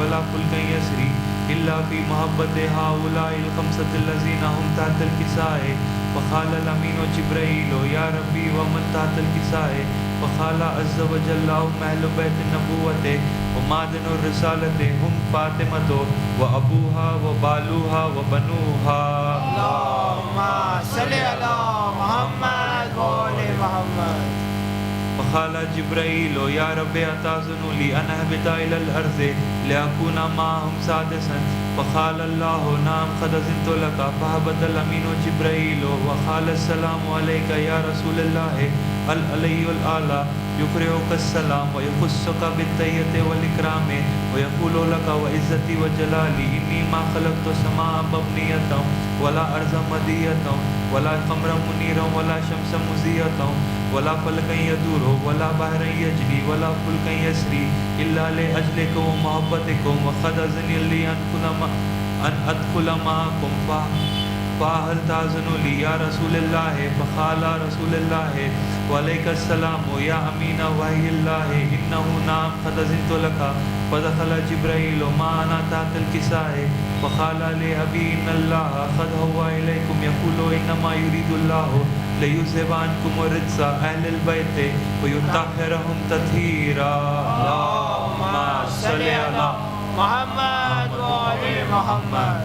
वला फुल्कन यसरी इल्ला फी मोहब्बत हाउलाइल खमसतिल लज़ीना हुम तहतल किसाए फ़क़ाल अल अमीन जिब्राईल या रब्बी व मन तहतल किसाए फ़क़ाल अज़्ज़ व जल्ला अहलु बैत नबुव्वत व मादनुर रिसालत हुम फ़ातिमतो व अबूहा व बालूहा व बनूहा। अल्लाहुम्मा सल्लि अला मुहम्मद व आले मुहम्मद। फ़क़ाल जिब्राईल या रब्बी अताज़ुनु ली अन अहबिता इलल अर्ज़ि लिअकूना माअहुम सादिसन फ़क़ाल अल्लाहु नाम क़द अज़िनतु लका फ़हबतल अमीनु जिब्राईल व क़ाल अस्सलामु अलैका या रसूलल्लाह अल अलियुल आला युक़रिउका अस्सलाम व यख़ुस्सुका बित्तहिय्यति वल इकराम व यक़ूलु लका व इज़्ज़ती व जलाली इन्नी मा ख़लक़तु समाअ मबनियतन वला अर्ज़ मदियतन वला क़मरन मुनीरन वला शम्सन मुज़ियतन वला फलकन यदूरो वला बहरन यजरी वला फुल्कन यसरी इल्ला लिअजलिकुम व मोहब्बतिकुम व क़द अज़िन ली अन अदख़ुल मअकुम फ़हल ताज़ुनु ली या रसूलल्लाह फ़क़ाल रसूलल्लाह वअलैकुस्सलाम या अमीन वहियल्लाह इन्नहु नाम क़द अज़िनतु लका फ़दख़ल जिब्राईल माअना तहतल किसाए फ़क़ाल li अबी इन्नल्लाह क़द हव्वा इलैकुम यक़ूलु इन्नमा युरीदुल्लाहु लियुज़हिबा अन्कुम रिज्ज़ अहलिल बैत व युत्तहिरहुम तत्हीरा। अल्लाहुम्मा सल्लि अला मुहम्मद व आले मुहम्मद।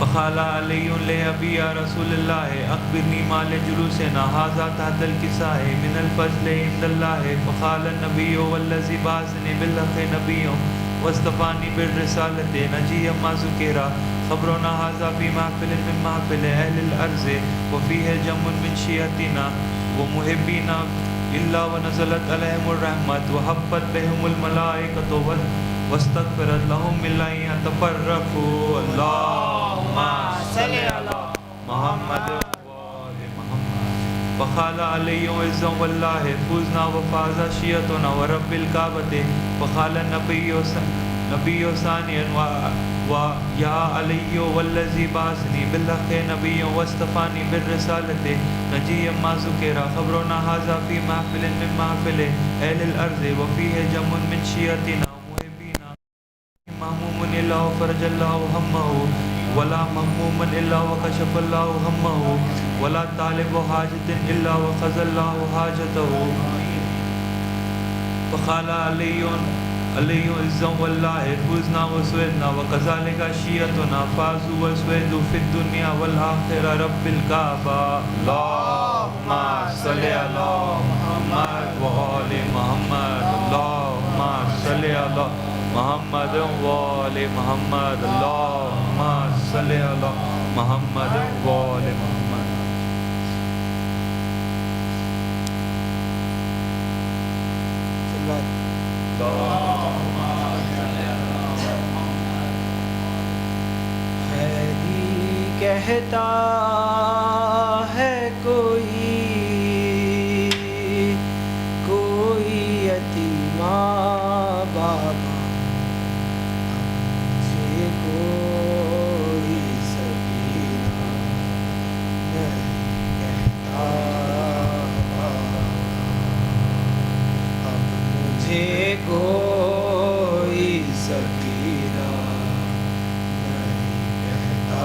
फ़क़ाल अलियुन लिअबी या रसूलल्लाह अख़बिरनी मा लिजुलूसिना हाज़ा तहतल किसाए मिनल फ़ज़्लि इंदल्लाह फ़क़ाल अन्नबिय्यु वल्लज़ी बअसनी बिल्हक़्क़ि नबिय्यन वस्तफ़ानी बिर्रिसालति नजिय्यन मा ज़ुकिरा ख़बरुना हाज़ा फ़ी महफ़िलिन मिन महफ़िलि अहलिल अर्ज़ि व फ़ीहि जम्मुन मिन शियतिना व मुहिब्बीना इल्ला व नज़लत अलैहिमुर रहमत व हफ़्फ़त बिहिमुल मलाइकतु वस्तग़फ़रत लहुम इल्ला अन यतफ़र्रक़ू। अल्लाहुम्मा सल्लि अला मुहम्मद व आले मुहम्मद। फ़क़ाल अलिय्युन इज़्ज़न वल्लाह फ़ुज़ना व फ़ाज़ शियतुना व रब्बिल काबति फ़क़ाल नबिय्यु सानियन व या अलिय्यु वल्लज़ी बअसनी बिल्हक़्क़ि नबिय्यन वस्तफ़ानी बिर्रिसालति नजिय्यन मा ज़ुकिरा ख़बरुना हाज़ा फ़ी महफ़िलिन मिन महफ़िलि अहलिल अर्ज़ि व फ़ीहि जम्मुन मिन शियतिना मुहिब्बीना महमूमुन इल्ला व फ़रजल्लाहु हम्महु वला महमूमन इल्ला व कशफ़ल्लाहु हम्महु वला तालिबु हाजतिन इल्ला व क़ज़ल्लाहु हाजतहु। फ़क़ाल अलिय्युन इज़्ज़न वल्लाह फ़ुज़ना व सुइदना व कज़ालिका शियतुना फ़ाज़ू व सुइदू फ़िद दुनिया वल आख़िरा रब्बिल काबा। अल्लाहुम्मा सल्लि अला मुहम्मद व आले मुहम्मद। अल्लाहुम्मा सल्लि अला मुहम्मद व आले मुहम्मद। अल्लाहुम्मा सल्लि अला मुहम्मद व आले मुहम्मद। कहता है कोई यतीमा बाबा मुझे कोई सकीना नहीं कहता अब मुझे कोई सकीना नहीं कहता।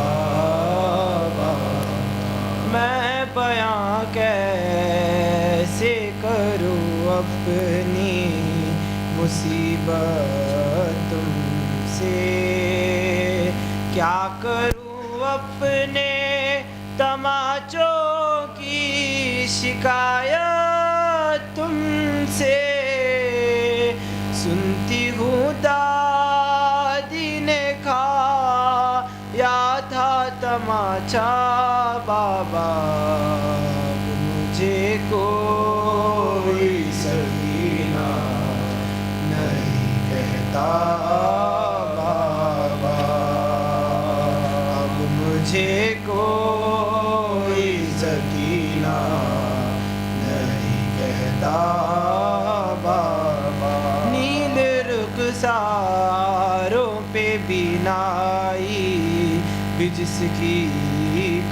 मैं बयां कैसे करूं अपनी मुसीबत तुमसे, क्या करूं अपने तमाचों की शिकायत तुमसे। सुनती हूँ दादी ने खाया था तमाचा बाबा, मुझे कोई सकीना नहीं कहता बाबा, अब मुझे कोई सकीना नहीं कहता बाबा। नील रुखसारों पे बीनाई भी जिसकी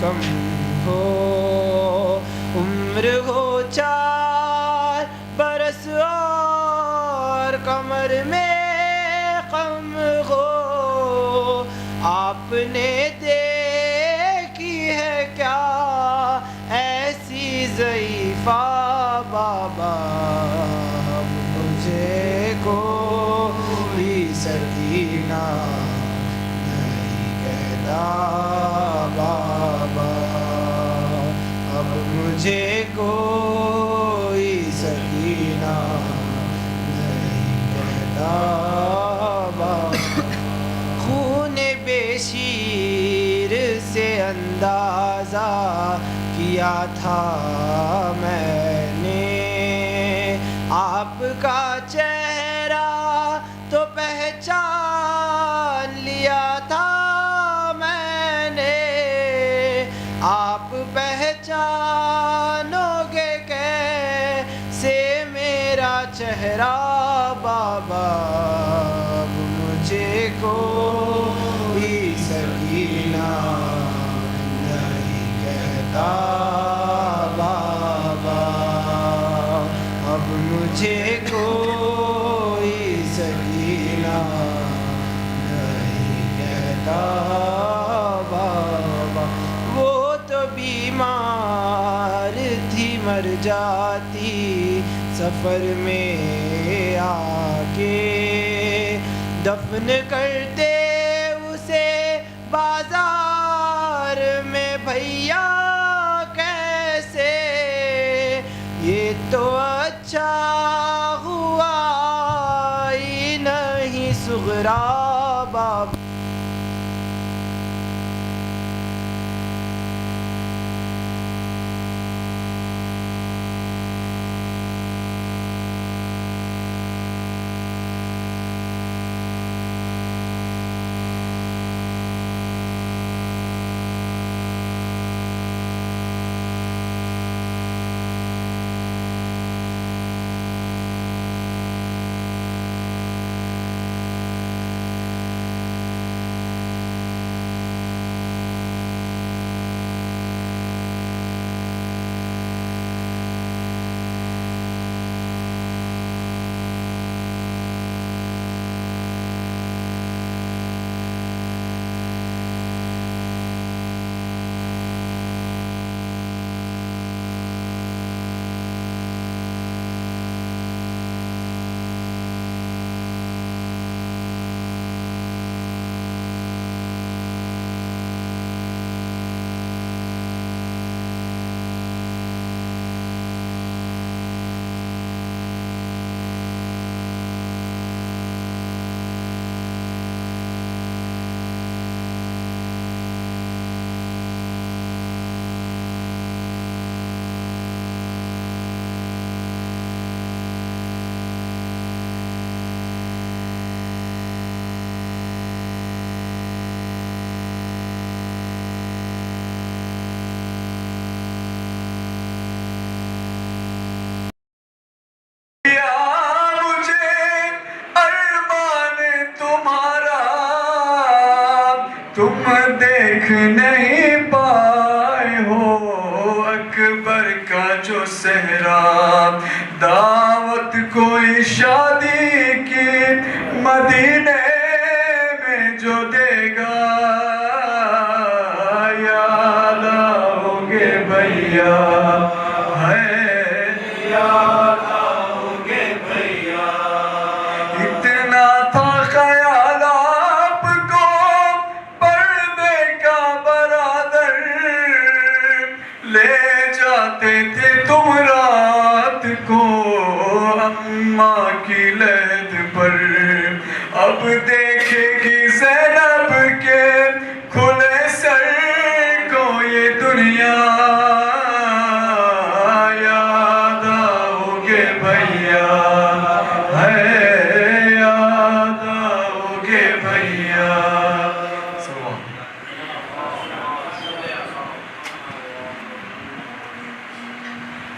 कम हो, उम्र हो 4 बरस और कमर में कहता बाबा, अब मुझे कोई सकीना नहीं कहता बाबा। खून बेशीर से अंदाज़ा किया था मैंने, आपका चेहरा तो पहचान लिया था मैंने। आप पहचानोगे कैसे मेरा चेहरा बाबा, अब मुझे कोई सकीना नहीं कहता बाबा, अब मुझे कोई सकीना नहीं कहता बाबा। वो तो बीमार थी मर जाती सफ़र में आके, दफन करते उसे बाजार में भैया कैसे। ये तो अच्छा हुआ ही नहीं सुगरा बाबा। तुम देख नहीं पाए हो अकबर का जो सहरा, दावत कोई शादी की मदीने में जो देगा, याद आओगे भैया, है याद आओगे भैया। इतना था ख्याल आपको पर्दे का बरादर, ले जाते थे तुम रात को अम्मा की लहद पर। अब देखेगी ज़ैनब के खुले सर को ये दुनिया, याद आओगे भैया, है याद आओगे भैया।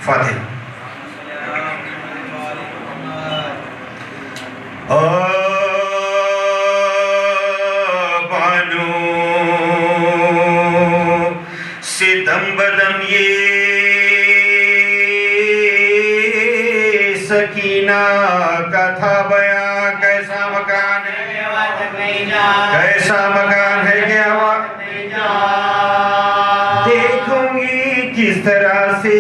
फातिहा। बानो सितम बदम ये सकीना का था बयां, कैसा मकान है कैसा मकान है कि आवाज देखूंगी किस तरह से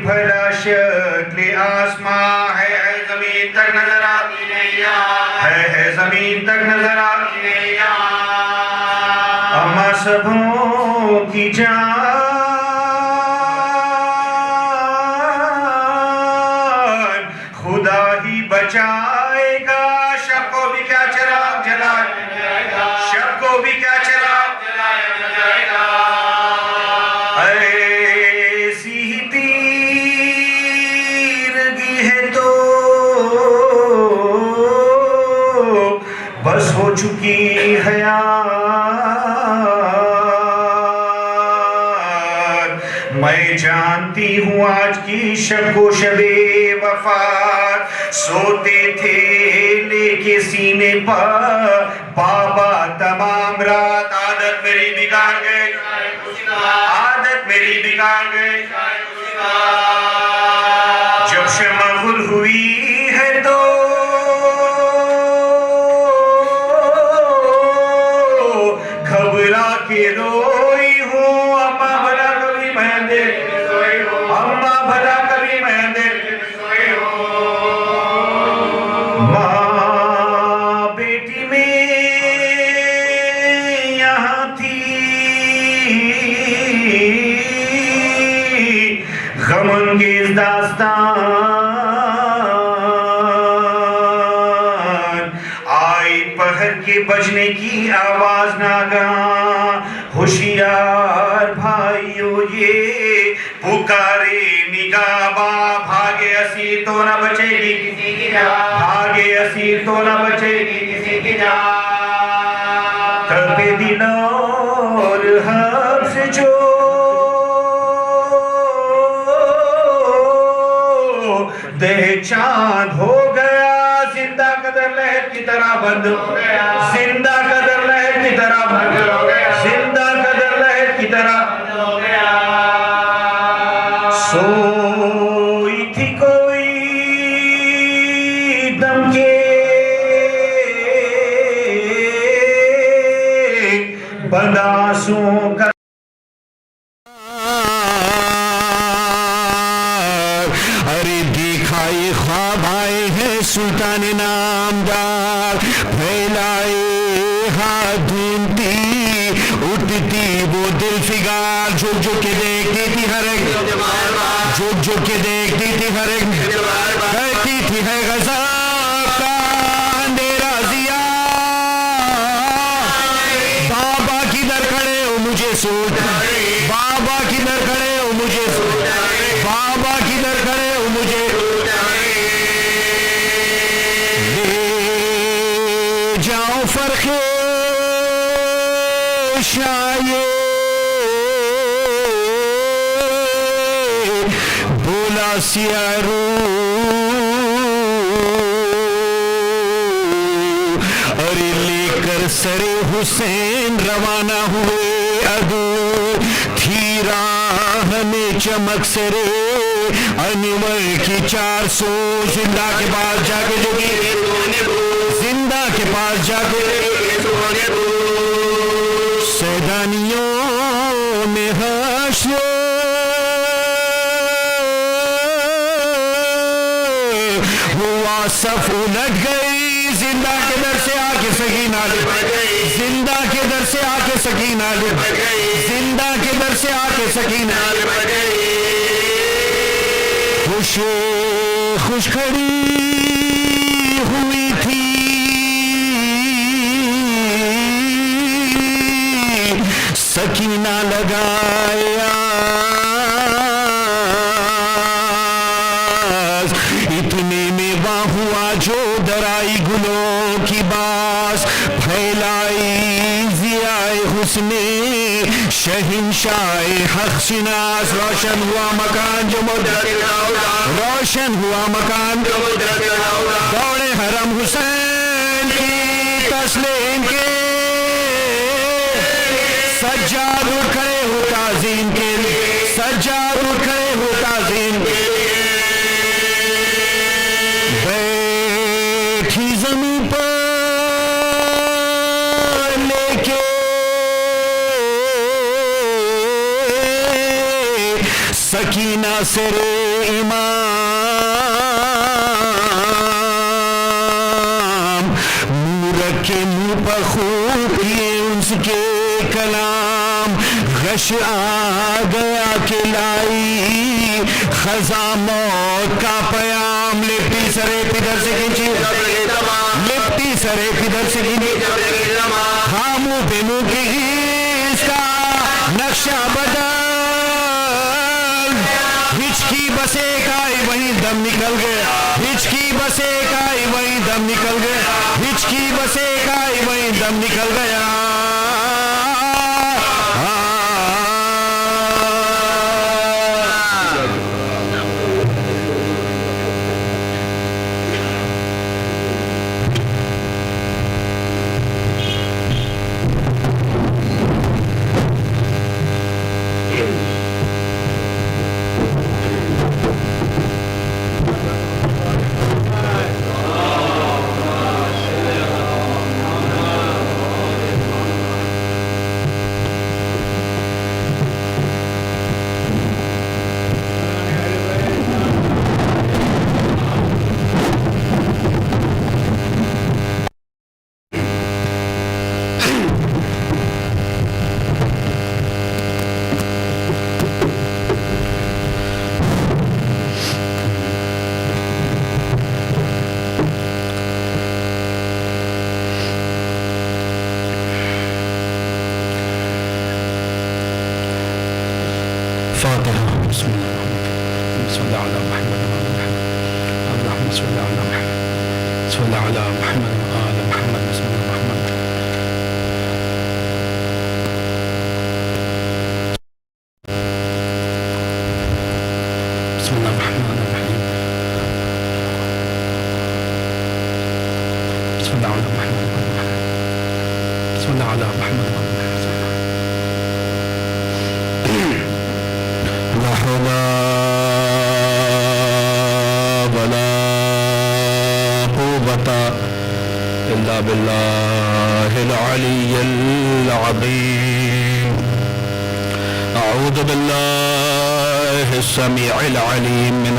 भला शक्ल आसमां है जमीन तक नजर आती नहीं, है जमीन तक नजर आती नहीं। सबों की जान खुदा ही बचाएगा। शब को भी क्या चिराग जलाएगा, शब को भी क्या चिराग जलाएगा। ऐसी ही तीरगी है तो बस हो चुकी है यार। मैं जानती हूँ आज की शब को शबे वफात, सोते थे लेके सीने पर बाबा तमाम रात। आदत मेरी बिगाड़ गई, आदत मेरी बिगाड़ गई। जब शम्मा गुल हुई है तो घबरा के रोई हूँ। अम्मा भला कभी मैं दे, अम्मा भला कभी मैं दे। माँ बेटी में यहाँ थी गमंगेज दास्तान। आई पहर के बजने की आवाज नागां, होशियार भाइयों ये पुकारे निगाबा। भागे असीर तो न बचेगी किसी की जान, भागे असीर तो न बचेगी किसी की जान। तड़पे दिल और हब्स जो देह चांद हो गया, जिंदा कदर लहर की तरह बंद हो गया, जिंदा कदर लहर की तरह बंद हो गया, जिंदा कदर लहर की तरह बंद हो गया। सोई थी कोई दम के बंदासों का सुल्तान नामदार। फैलाए हाथ ढूंढती उठती वो दिल फिगार, झुक झुक के देखती थी हर एक, झुक झुक के देखती थी हर एक, कहती थी है गज़ब का अंधेरा ज़िया। बाबा किधर खड़े हो मुझे सोच, बाबा किधर खड़े हो मुझे सोच, बाबा किधर खड़े हो मुझे। जाओ फरखे शाये बोला सियारू, अरे लेकर सरे हुसैन रवाना हुए अदू। थी राह में चमक सरे अनवर की 400, जिंदा के पास जाके जोगी, जिंदा के पास जाके सैदानियों में हश्र हुआ, सफ उलट गई। जिंदा के दर से आके सकीना ले, जिंदा के दर से आके सकीना ले, जिंदा के दर से आके सकीना ले। खुश खुश खड़ी हुई थी सकीना लगाया, इतने में वहाँ हुआ जो दराई गुलों की बास। फैलाई जियाए हुस्ने शहिंशाए हक शिनास। रोशन हुआ मकान जो रोशन हुआ मकान, दौड़े हरम हुसैन की तस्लीम के, सज्जाद उठ खड़े हो ताज़ीम के, सज्जाद उठ खड़े हो ताज़ीम के। बैठी ज़मीन पर लेके सकीना सरे इमाम, नूर के मुँह पर खूब ये उसके कलाम गश आ गया खिलाई खजा मौत का पयाम लिपटी सरे पिदर से खींची लिपटी सरे पिदर से खींची खामू बेमू की इसका नक्शा बदल हिचकी बसे का वही दम निकल गया हिचकी बसे का वही दम निकल गया हिचकी बसे का वही दम निकल गया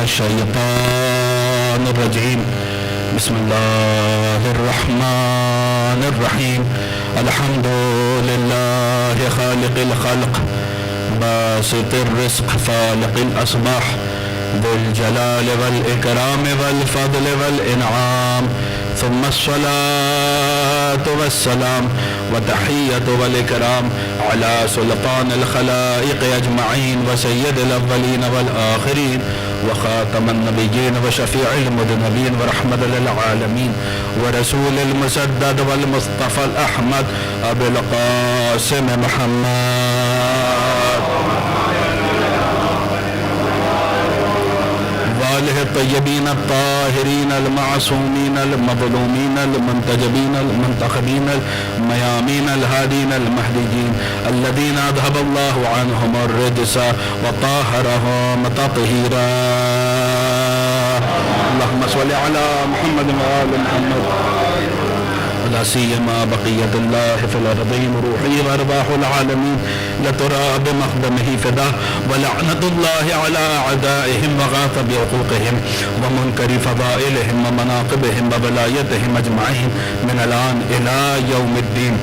الشيطان الرجيم بسم الله الرحمن الرحيم الحمد لله خالق الخلق باسط الرزق فالق الأصباح ذو الجلال والإكرام والفضل والإنعام ثم الصلاة والسلام وتحية والإكرام على سلطان الخلائق أجمعين وسيد الأولين والآخرين وخاتم النبيين وشفيع المذنبين ورحمة للعالمين ورسول المسدد والمصطفى الأحمد أبي القاسم محمد وآله الطيبين الطاهرين المعصومين المظلومين المنتجبين المنتخبين الميامين الهادين المهديين الذين أذهب الله عنهم الرجس وطهرهم تطهيرا اللهم صل على محمد وآل محمد لا سيما بقية الله في الأرضين روحي وأرواح العالمين لترى بمقدمه فداه ولعنة الله على أعدائهم وغاث بعقوقهم ومنكر فضائلهم ومناقبهم وبلايتهم أجمعين من الآن إلى يوم الدين.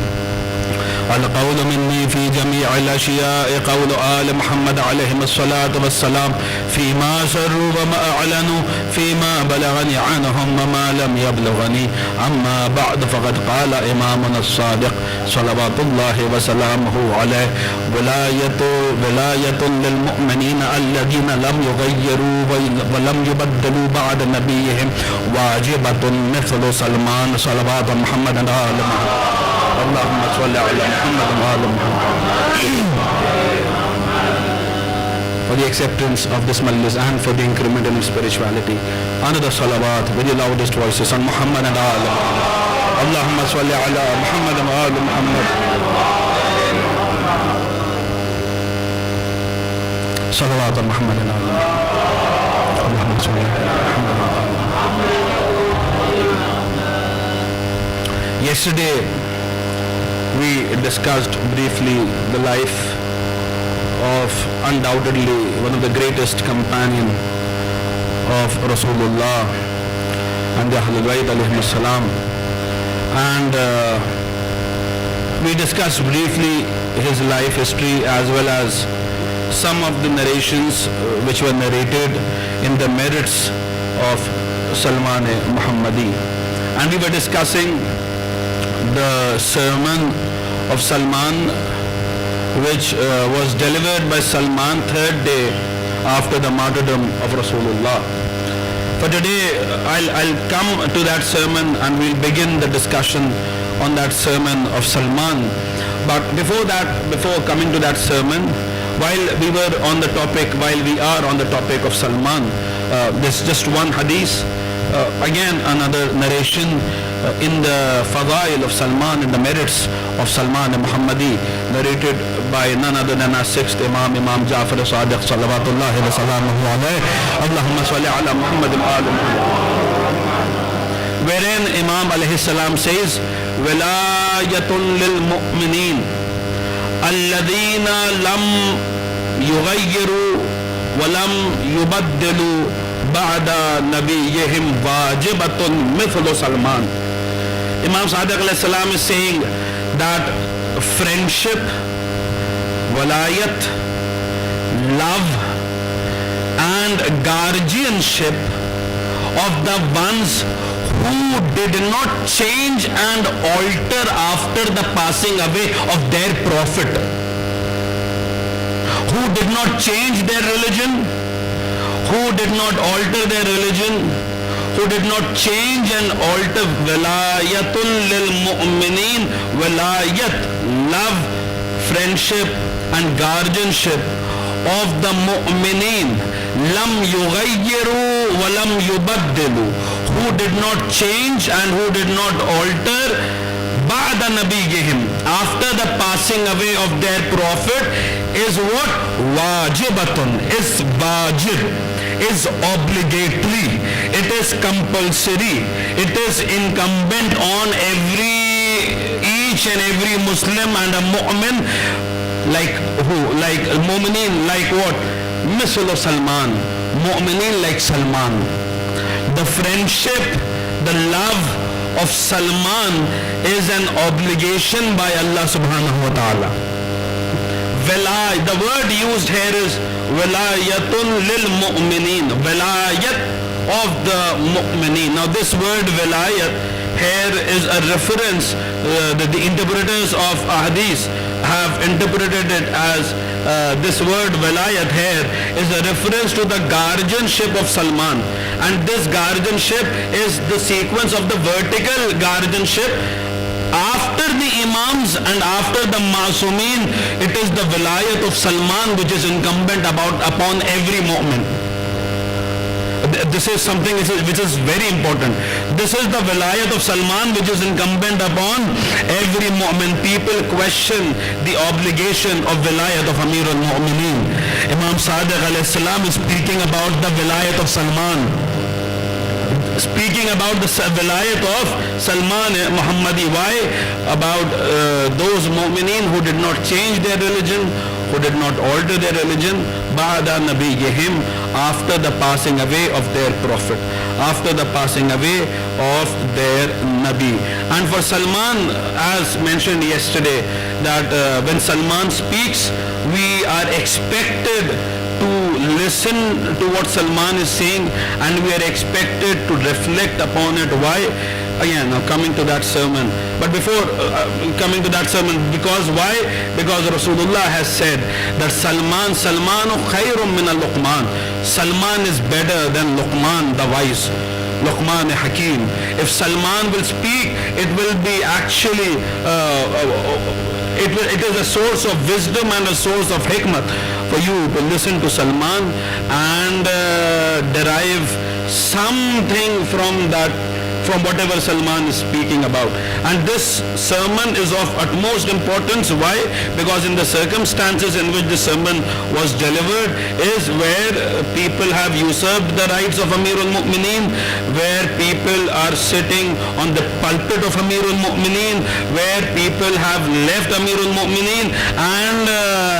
القول مني في جميع الأشياء قول آل محمد عليهم الصلاة والسلام فيما سروا وما أعلنوا فيما بلغني عنهم وما لم يبلغني أما بعد فقد قال إمامنا الصادق صلوات الله وسلامه عليه ولاية للمؤمنين الذين لم يغيروا ولم يبدلوا بعد نبيهم واجبة مثل سلمان صلوات محمد آل محمد اللهم صل على محمد وآل محمد. For the acceptance of this Majlis and for the increment in spirituality, another salawat with the loudest voices on Muhammad and Al Muhammad. Allahumma salli ala Muhammad wa Al Muhammad. Salawat on Muhammad and Al Muhammad. Allahumma salli ala Muhammad wa Al Muhammad. Yesterday, we discussed briefly the life of undoubtedly one of the greatest companion of Rasulullah and the Ahlul Bayt alayhim salam, and We discussed briefly his life history as well as some of the narrations which were narrated in the merits of Salman Muhammadi. And we were discussing the sermon of Salman which was delivered by Salman third day after the martyrdom of Rasulullah. For today, I'll come to that sermon and we'll begin the discussion on that sermon of Salman. But before coming to that sermon, while we are on the topic of Salman, there's just one hadith, again another narration in the Fadail of Salman, in the merits of Salman Muhammadi, narrated by none other than our sixth Imam, Imam Ja'far Sadiq salawatullahi wa salamuhu alayhi. Allahumma salli ala Muhammad wa ala Muhammad. Wherein Imam alayhi salam says, Wilayatun lil mu'mineen alladhina lam yughayyiru wa lam yubaddilu ba'da nabiyihim wajibatun mithlu Salman. Imam Sadiq alayhi salam is saying that friendship, walayat, love and guardianship of the ones who did not change and alter after the passing away of their prophet, who did not change their religion, who did not alter their religion, who did not change and alter. Wilayatul lil mu'mineen, wilayat, love, friendship and guardianship of the mu'mineen, lam yughayyiru wa lam yubaddilu, who did not change and who did not alter ba'da nabiyihim, after the passing away of their prophet, is what? Wajibatun, is wajib, is obligatory, it is compulsory, it is incumbent on each and every Muslim and a mu'min, like who? Like mu'mineen, like what? Misl Salman, mu'mineen like Salman. The friendship, the love of Salman is an obligation by Allah subhanahu wa ta'ala. The word used here is wilayatun lil mu'mineen, wilayat of the mu'mineen. Now this word wilayat here is a reference, the interpreters of hadith have interpreted it as this word wilayat here is a reference to the guardianship of Salman, and this guardianship is the sequence of the vertical guardianship. After the Imams and after the Masumeen, it is the wilayat of Salman which is incumbent upon every mu'min. This is something which is very important. This is the wilayat of Salman which is incumbent upon every mu'min. People question the obligation of wilayat of Amir al-Mu'mineen. Imam Sadiq alayhi salam is speaking about the wilayat of Salman, speaking about the wilayat of Salman Muhammadi. Why? About those mu'mineen who did not change their religion, who did not alter their religion, ba'da nabiyihim, after the passing away of their prophet, after the passing away of their Nabi. And for Salman, as mentioned yesterday, that when Salman speaks, we are expected to listen to what Salman is saying, and we are expected to reflect upon it. Why? Again, now coming to that sermon. But before coming to that sermon, because why? Because Rasulullah has said that Salmanu khayrum min al-Luqman. Salman is better than Luqman the wise, Luqman Hakim. If Salman will speak, it will be actually it is a source of wisdom and a source of hikmat for you to listen to Salman and derive something from whatever Salman is speaking about. And this sermon is of utmost importance. Why? Because in the circumstances in which the sermon was delivered is where people have usurped the rights of Amir al-Mu'mineen, where people are sitting on the pulpit of Amir al-Mu'mineen, where people have left Amir al-Mu'mineen and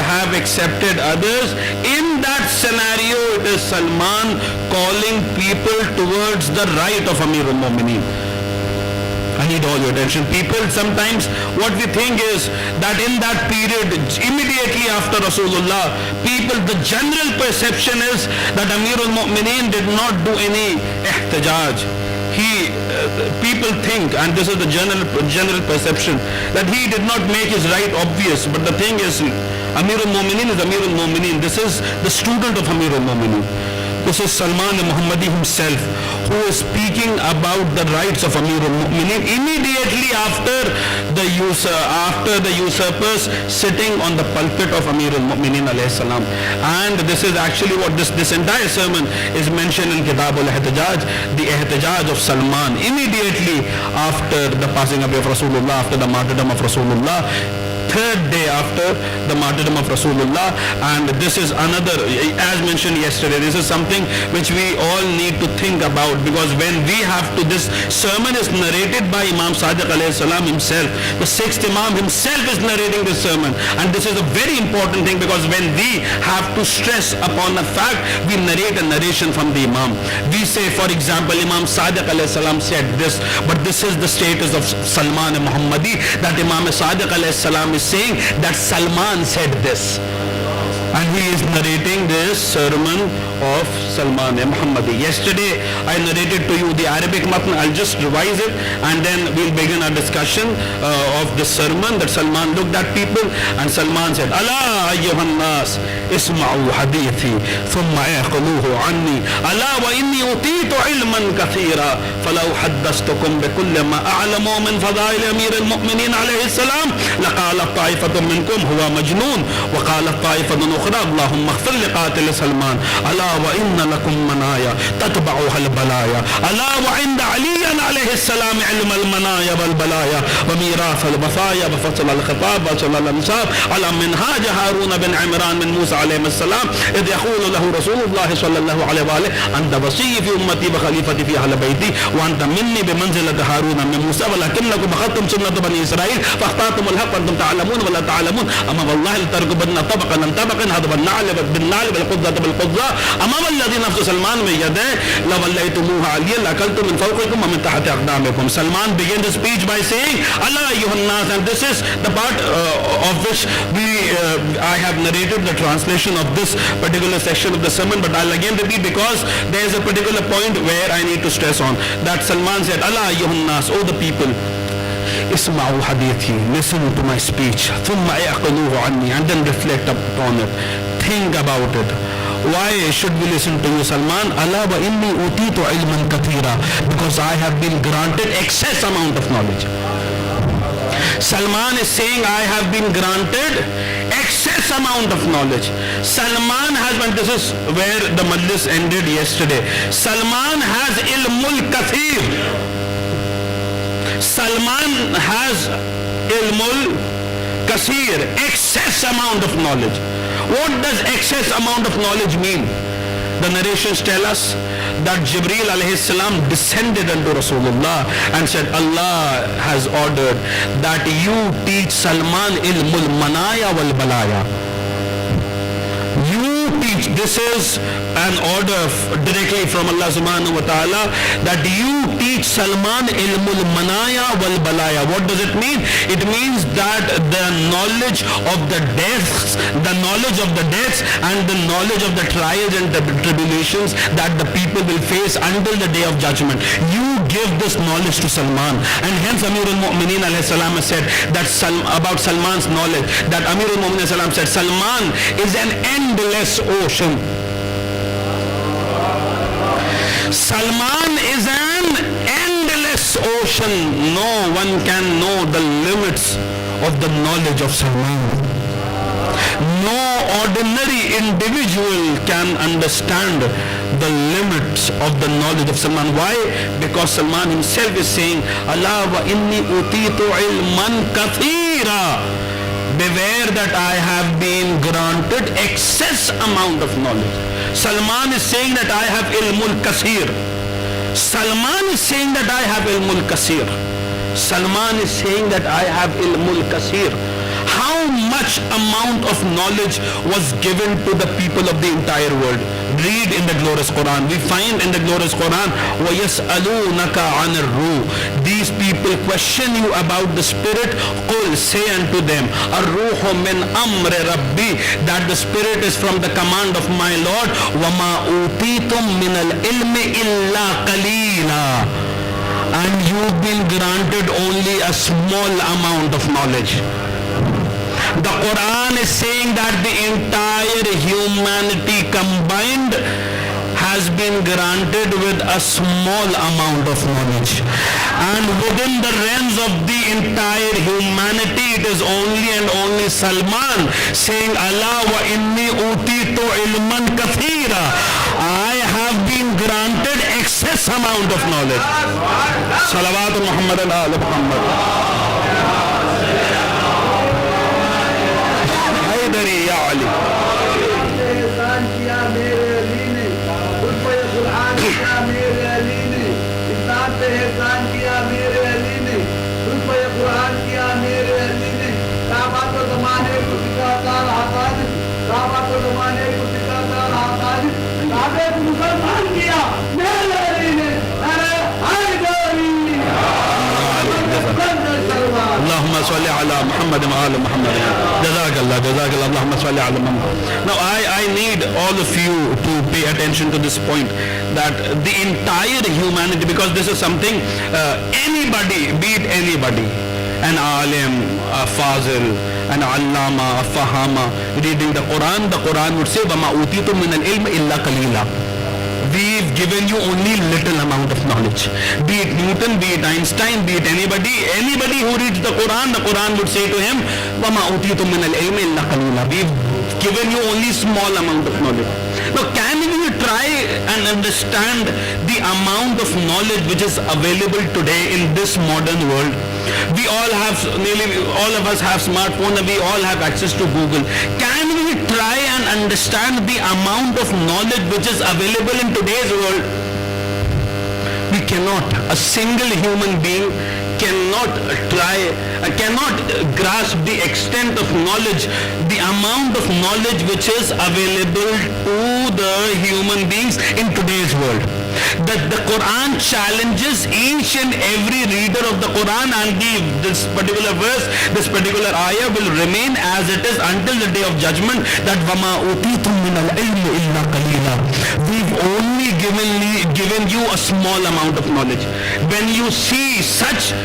have accepted others. In that scenario, it is Salman calling people towards the right of Amir al-Mu'mineen. I I need all your attention. People, sometimes what we think is that in that period, immediately after Rasulullah, the general perception is that Amir al-Mu'mineen did not do any ihtijaj. People think, and this is the general perception, that he did not make his right obvious. But the thing is, Amir al-Mu'mineen is Amir al-Mu'mineen. This is the student of Amir al-Mu'mineen. This is Salman al-Muhammadi himself, who is speaking about the rights of Amir al-Mu'mineen immediately after the usurpers sitting on the pulpit of Amir al-Mu'mineen alayhi salam. And this is actually what this entire sermon is mentioned in Kitab al-Ihtijaj, the Ihtijaj of Salman, immediately after the passing away of Rasulullah, after the martyrdom of Rasulullah, third day after the martyrdom of Rasulullah. And this is another, as mentioned yesterday, this is something which we all need to think about, because when we have to, this sermon is narrated by Imam Sadiq alayhi salam himself. The sixth Imam himself is narrating this sermon, and this is a very important thing, because when we have to stress upon the fact, we narrate a narration from the Imam. We say, for example, Imam Sadiq alayhi salam said this, but this is the status of Salman al-Muhammadi, that Imam Sadiq alayhi salam is saying that Salman said this, and he is narrating this sermon of Salman al-Muhammadi. Yesterday I narrated to you the Arabic matn. I'll just revise it and then we'll begin our discussion of the sermon. That Salman looked at people and Salman said, Ala ayyuhan nas isma'u hadithi thumma yaquluhu anni ala wa inni utitu ilman kathira falau haddastukum bikulli ma a'lamu min fadail amir al-mu'minin alayhi salam laqala ta'ifatun minkum huwa majnun wa qala ta'ifatun ukhra Allahumma ighfir li qatil Salman ala wa inna lakum manaya tatba'uha al-balaya ala wa inda aliyan alayhi salam ilm al-manaya wal balaya wa mirath al-basaya wa fasl al-khitab wa fasl al-ansab ala minhaj Harun bin Imran min Musa alayhi salam idh yaqulu lahu Rasulullah sallallahu alayhi wa alihi anta wasiyyi fi ummati wa khalifati fi ahli bayti wa anta minni bi manzilati Harun min Musa walakinnakum akhadtum sunnata bani Israil fakhtartum al-haqq wa antum ta'lamun wa la ta'lamun amma wallahi tarkubanna tabaqan an tabaqan hadha bin-na'l bin-na'l wal-qudzah bil-qudzah amma alladhi nafsu Salman bi yadihi la wallaytumuha aliyan akaltum min fawqikum wa min tahti aqdamikum. Salman began the speech by saying, Allah ayyuhan nas, and this is the part of which I have narrated the translation of this particular section of the sermon, but I'll again repeat because there is a particular point where I need to stress on. That Salman said, Allah ayyuhan nas, O the people, isma'u hadithi, listen to my speech, thumma ya'qiluhu anni, and then reflect upon it, think about it. Why should we listen to you, Salman? Allah wa inni utitu ilman kathira, because I have been granted excess amount of knowledge. Salman is saying, I have been granted excess amount of knowledge. Salman has, and this is where the Majlis ended yesterday, Salman has ilmul kathir. Salman has ilmul kasir, excess amount of knowledge. What does excess amount of knowledge mean? The narrations tell us that Jibreel alayhi salam descended unto Rasulullah and said, Allah has ordered that you teach Salman ilmul manaya wal balaya. You teach, this is an order directly from Allah subhanahu wa ta'ala, that you teach Salman ilmul manaya wal balaya. What does it mean? It means that the knowledge of the deaths, and the knowledge of the trials and the tribulations that the people will face until the day of judgment. You give this knowledge to Salman. And hence Amir al-Mu'mineen alayhi salam has said that about Salman's knowledge, that Amir al-Mu'mineen alayhi salam said, Salman is an endless ocean. Salman is an endless ocean. No one can know the limits of the knowledge of Salman. No ordinary individual can understand the limits of the knowledge of Salman. Why? Because Salman himself is saying, Allah wa inni utitu ilman kathira. Beware that I have been granted excess amount of knowledge. Salman is saying that I have ilmul kasir. Salman is saying that I have ilmul kasir. Salman is saying that I have ilmul kasir. How much amount of knowledge was given to the people of the entire world? read in the glorious Quran. We find in the glorious Quran, وَيَسْأَلُونَكَ عَنِ الرُّوحِ. These people question you about the spirit. قُلْ, say unto them, الرُّوحُ مِنْ أَمْرِ رَبِّي, that the spirit is from the command of my Lord. وَمَا أُوتِيتُم مِّنَ الْعِلْمِ إِلَّا قَلِيلًا. And you've been granted only a small amount of knowledge. The Quran is saying that the entire humanity combined has been granted with a small amount of knowledge. And within the realms of the entire humanity, it is only and only Salman saying, Allah wa inni utitu ilman kathira. I have been granted excess amount of knowledge. Salawatu Muhammad and ala Muhammad. Haydari ya Ali. Allahumma salli ala Muhammad wa ala Muhammad. Jazakallah, Jazakallah, Allahumma salli ala Muhammad. Now I need all of you to pay attention to this point, that the entire humanity, because this is something anybody, be it anybody, an alim, a fazil, an allama, a fahama, reading the Quran would say, وَمَا أُوتِيتُم مِّنَ الْعِلْمِ إِلَّا قَلِيلًا. We've given you only little amount of knowledge. Be it Newton, be it Einstein, be it anybody who reads the Quran would say to him, وَمَا أُوتِيتُم مِّنَ الْعِلْمِ إِلَّا قَلِيلًا. We've given you only small amount of knowledge. Now, can we try and understand the amount of knowledge which is available today in this modern world? We all have, nearly all of us have smartphones and we all have access to Google. Can we try and understand the amount of knowledge which is available in today's world? We cannot. A single human being cannot grasp the extent of knowledge, the amount of knowledge which is available to the human beings in today's world. That the Quran challenges each and every reader of the Quran, and this particular verse, this particular ayah will remain as it is until the day of judgment, that وَمَا أُوتِيتُم مِّنَ الْعِلْمِ إِلَّا قَلِيلًا. We've only given you a small amount of knowledge. When you see such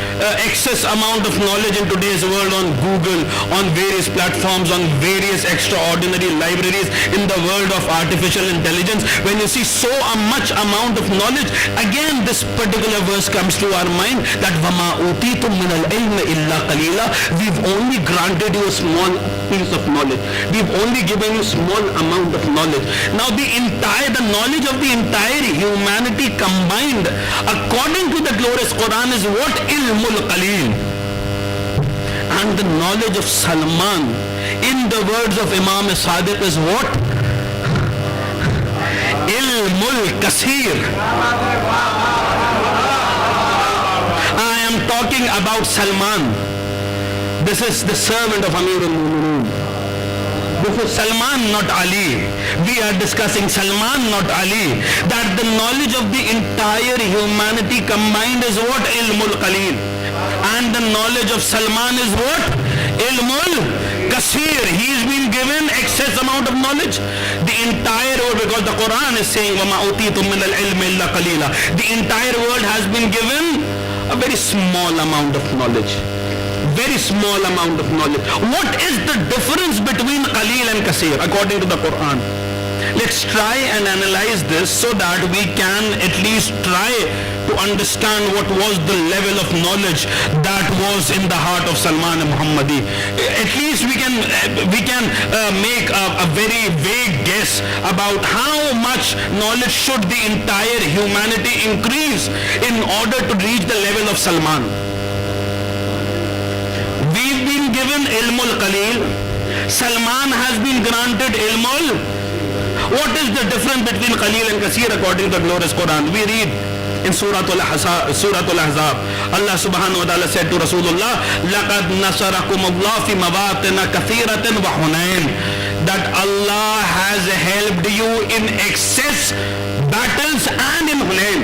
excess amount of knowledge in today's world on Google, on various platforms, on various extraordinary libraries in the world of artificial intelligence, when you see so much amount of knowledge, again this particular verse comes to our mind, that وَمَا أُوتِيتُم مِّنَ الْعِلْمِ إِلَّا قَلِيلًا. We've only granted you a small piece of knowledge. We've only given you a small amount of knowledge. Now the knowledge of the entire humanity combined, according to the glorious Quran, is what? Ilmul Qalil. And the knowledge of Salman, in the words of Imam Saheb, is what? Ilmul Kasir. I am talking about Salman. This is the servant of Amir al-Mu'mineen. This is Salman, not Ali. We are discussing Salman, not Ali. That the knowledge of the entire humanity combined is what? Ilmul Qalil. And the knowledge of Salman is what? Ilmul Kasir. He's been given excess amount of knowledge. The entire world, because the Quran is saying, وَمَا أُوتِيتُم مِّنَ الْعِلْمِ إِلَّا قَلِيلًا. The entire world has been given a very small amount of knowledge. Very small amount of knowledge. What is the difference between Qalil and Kasir according to the Quran? Let's try and analyze this so that we can at least try to understand what was the level of knowledge that was in the heart of Salman Muhammadi. At least we can make a very vague guess about how much knowledge should the entire humanity increase in order to reach the level of Salman. We've been given Ilmul Qalil. Salman has been granted Ilmul. What is the difference between Qalil and Kasir according to the glorious Quran? We read in Surah Al-Ahzab, Allah subhanahu wa ta'ala said to Rasulullah, لَقَدْ نَصَرَكُمُ اللَّهُ فِي مَوَاطِنَ كَثِيرَةٍ وَحُنَيْنٍ. that Allah has helped you in excess battles and in Hunain.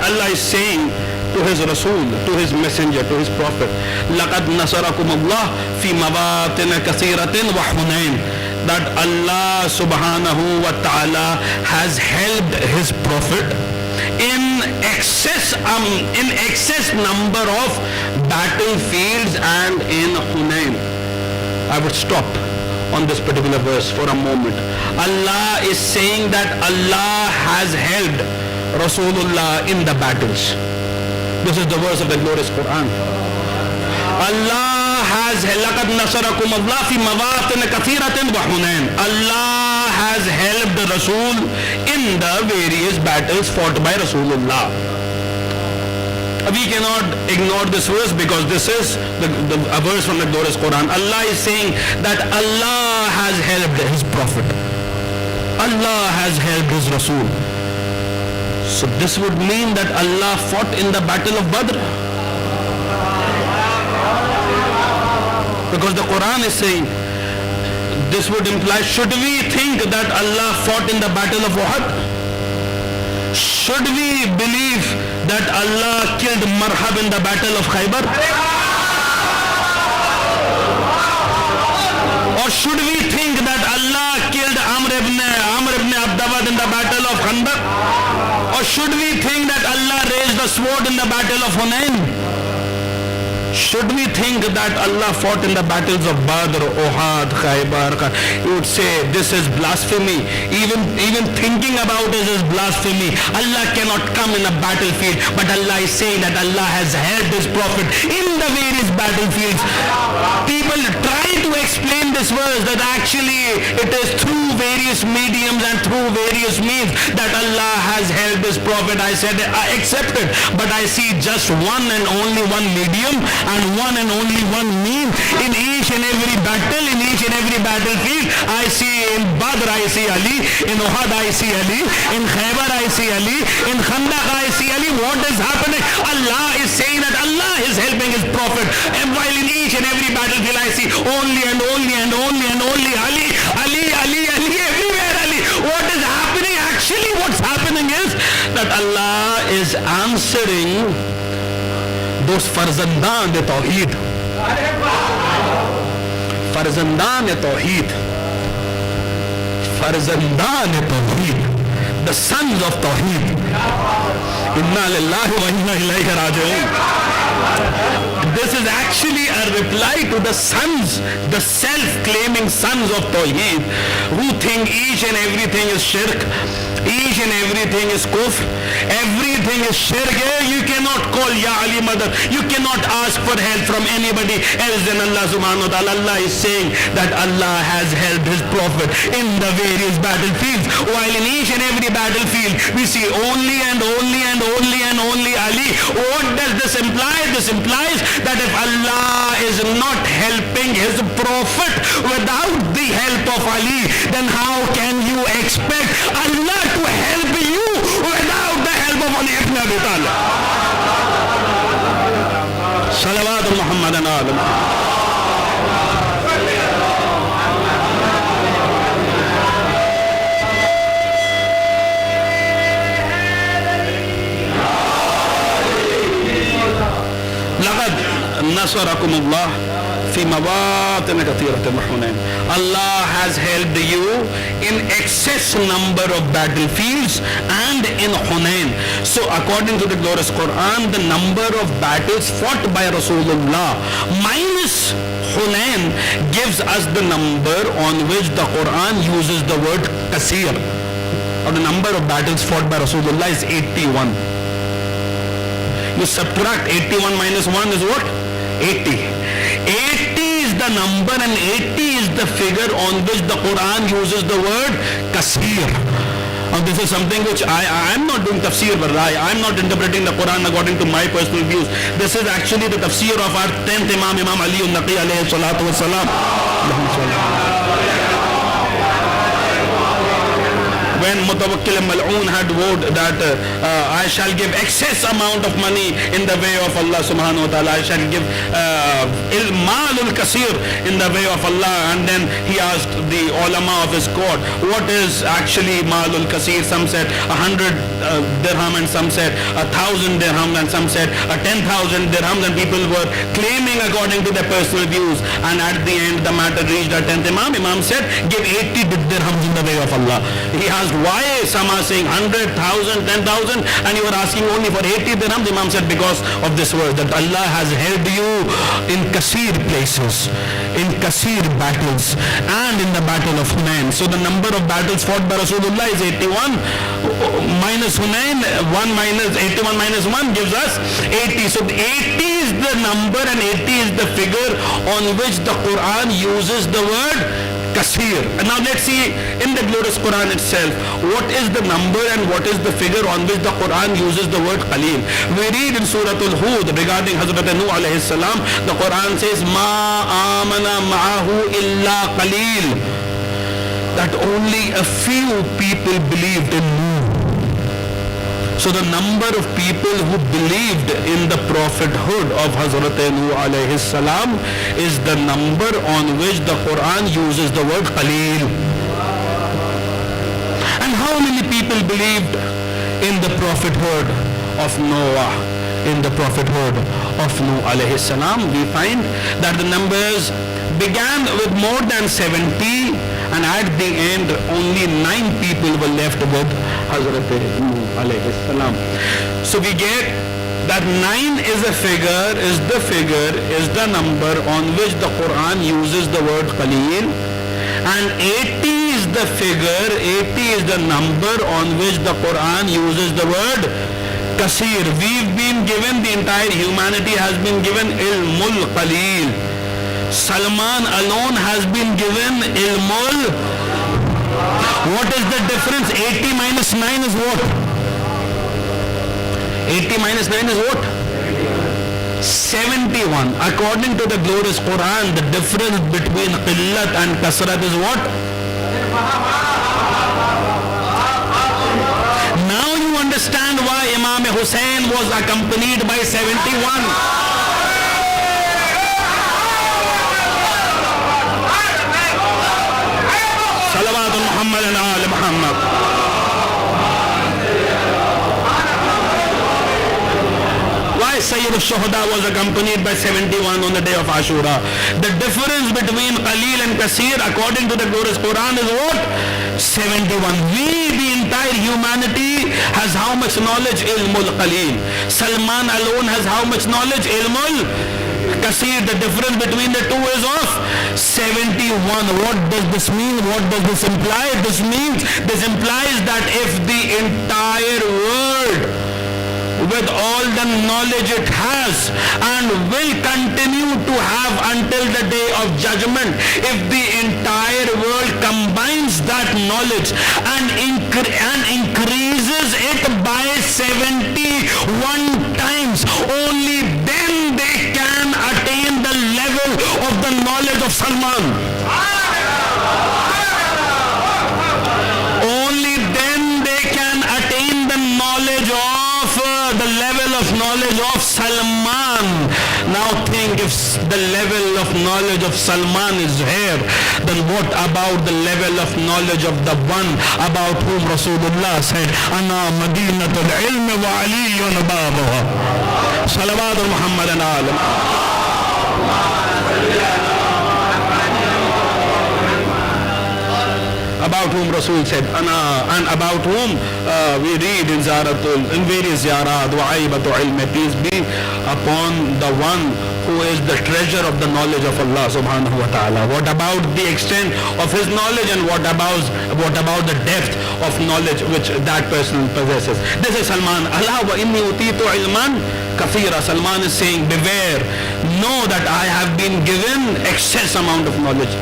Allah is saying to his Rasul, to his messenger, to his prophet, لَقَدْ نَصَرَكُمُ اللَّهُ فِي مَوَاطِنَ كَثِيرَةٍ وَحُنَيْنٍ, that Allah subhanahu wa ta'ala has helped his prophet in excess number of battlefields and in Hunain. I would stop on this particular verse for a moment. Allah is saying that Allah has helped Rasulullah in the battles. This is the verse of the glorious Quran. Allah has لَقَدْ نَصَرَكُمُ اللَّهُ فِي مَوَاطِنَ كَثِيرَةٍ وَحُنَيْنٍ. Allah has helped Rasul in the various battles fought by Rasulullah. We cannot ignore this verse because this is a verse from the glorious Quran. Allah is saying that Allah has helped his prophet. Allah has helped his Rasul. So this would mean that Allah fought in the battle of Badr. Because the Quran is saying, this would imply, should we think that Allah fought in the battle of Uhud? Should we believe that Allah killed Marhab in the battle of Khaybar? Or should we think that Allah killed Amr ibn Abdawad in the battle of Khandaq? Or should we think that Allah raised the sword in the battle of Hunain? Should we think that Allah fought in the battles of Badr, Uhud, Khaybar? You would say this is blasphemy. Even thinking about this is blasphemy. Allah cannot come in a battlefield, but Allah is saying that Allah has helped his prophet in the various battlefields. People try to explain this verse that actually it is through various mediums and through various means that Allah has helped his prophet. I said I accept it, but I see just one and only one medium and one and only one mean in each and every battle, in each and every battlefield. I see in Badr I see Ali, in Uhud I see Ali, in Khaybar I see Ali, in Khandaq I see Ali. What is happening? Allah is saying that Allah is helping his prophet, and while in each and every battlefield I see only and only and only and only Ali, Ali, Ali, Ali, everywhere Ali. What is happening? Actually what's happening is that Allah is answering those farzandan de Tawheed. Farzandan de Tawheed. Farzandan de Tawheed. The sons of Tawheed. Inna lillahi wa inna ilayhi raji'un. This is actually a reply to the sons, the self-claiming sons of Tawheed, who think each and everything is shirk, each and everything is kufr, everything is shirk. You cannot call Ya Ali Madad, you cannot ask for help from anybody else than Allah subhanahu wa ta'ala. Allah is saying that Allah has helped his prophet in the various battlefields, while in each and every battlefield we see only and only and only and only Ali. What does this imply? This implies that if Allah is not helping his prophet without the help of Ali, then how can you expect Allah to help you without the help of Ali ibn Abi Talib? Salawat Muhammadan alam. نصركم الله في مواطن كثيرة وحنين. Allah has helped you in excess number of battlefields and in Hunain. So according to the glorious Quran, the number of battles fought by Rasulullah minus Hunain gives us the number on which the Quran uses the word kasir. Or the number of battles fought by Rasulullah is 81. You subtract 81 minus 1 is what? 80. 80 is the number and 80 is the figure on which the Quran uses the word kasir. And this is something which I am not doing tafsir, but I am not interpreting the Quran according to my personal views. This is actually the tafsir of our 10th Imam, Imam Ali al-Naqi alayhi salatu wa salam. when Mutawakkil Mal'oon had vowed that I shall give excess amount of money in the way of Allah subhanahu wa ta'ala, I shall give malul kasir in the way of Allah, and then he asked the ulama of his court, what is actually malul kasir? Some said 100 dirham, and some said 1,000 dirham, and some said 10,000 dirham, and people were claiming according to their personal views, and at the end the matter reached a 10th Imam. Imam said, give 80 dirhams in the way of Allah. He asked why, some are saying 100, 1,000, 10,000, and you are asking only for 80 dirhams. Imam said, because of this verse, that Allah has helped you in kasir places, in kasir battles, and in the battle of Hunain. So the number of battles fought by Rasulullah is 81 minus Hunain, 1 minus 81 minus 1 gives us 80. So 80 is the number and 80 is the figure on which the Quran uses the word kasir. And now let's see in the glorious Quran itself, what is the number and what is the figure on which the Quran uses the word qaleel. We read in Surah Al-Hud regarding Hazrat Nuh alayhi salam, the Quran says, ma amana ma'ahu illa qaleel, that only a few people believed in Nuh. So the number of people who believed in the prophethood of Hazrat Nuh alayhi salam is the number on which the Quran uses the word qaleel. And how many people believed in the prophethood of Noah, in the prophethood of Nuh alayhi salam? We find that the numbers began with more than 70, and at the end only 9 people were left with Hazrat Nuh alayhi salam. So we get that 9 is the number on which the Quran uses the word qaleel, and 80 is the figure, 80 is the number on which the Quran uses the word kasir. We've been given, the entire humanity has been given ilmul qaleel. Salman alone has been given ilmul. What is the difference? 80 minus 9 is what? 80 minus 9 is what? 71. According to the glorious Quran, the difference between qillat and kasrat is what? Now you understand why Imam Hussain was accompanied by 71. Salawat Muhammad and Al Muhammad. Why Sayyid al-Shuhada was accompanied by 71 on the day of Ashura? The difference between qaleel and kasir according to the glorious Quran is what? 71. We, the entire humanity, has how much knowledge? Ilmul qaleel. Salman alone has how much knowledge? Ilmul kasir. The difference between the two is of 71. What does this mean? What does this imply? This implies that if the entire world, with all the knowledge it has and will continue to have until the day of judgment, if the entire world combines that knowledge and increases it by 71 times, only then they can attain the level of the knowledge of Salman. Only then they can attain the knowledge of the level of knowledge of Salman. Now think, if the level of knowledge of Salman is here, then what about the level of knowledge of the one about whom Rasulullah said, Ana Madinatul Ilm wa Aliyun Babuha. Salawat Muhammad and Alam. About whom Rasul said, Ana, and about whom we read in various ziyarat, wa'aibatu ilmi, peace be upon the one who is the treasure of the knowledge of Allah subhanahu wa ta'ala. What about the extent of his knowledge, and what about the depth of knowledge which that person possesses? This is Salman. Allah wa inni utitu ilman kathira. Salman is saying, beware, know that I have been given excess amount of knowledge.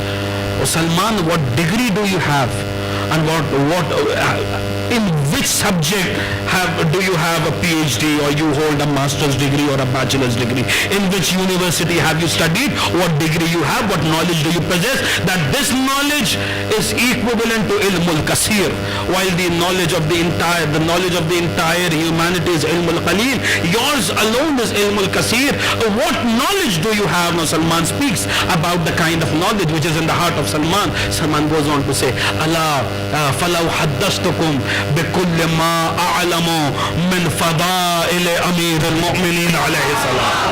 Oh Salman, what degree do you have? And in which subject do you have a PhD, or you hold a master's degree or a bachelor's degree? In which university have you studied? What degree you have? What knowledge do you possess? That this knowledge is equivalent to ilmul kasir, while the knowledge of the entire humanity is ilmul qalil. Yours alone is ilmul kasir. What knowledge do you have? Now Salman speaks about the kind of knowledge which is in the heart of Salman. Salman goes on to say, Allah falau haddastukum بكل ما أعلم من فضائل أمير المؤمنين عليه السلام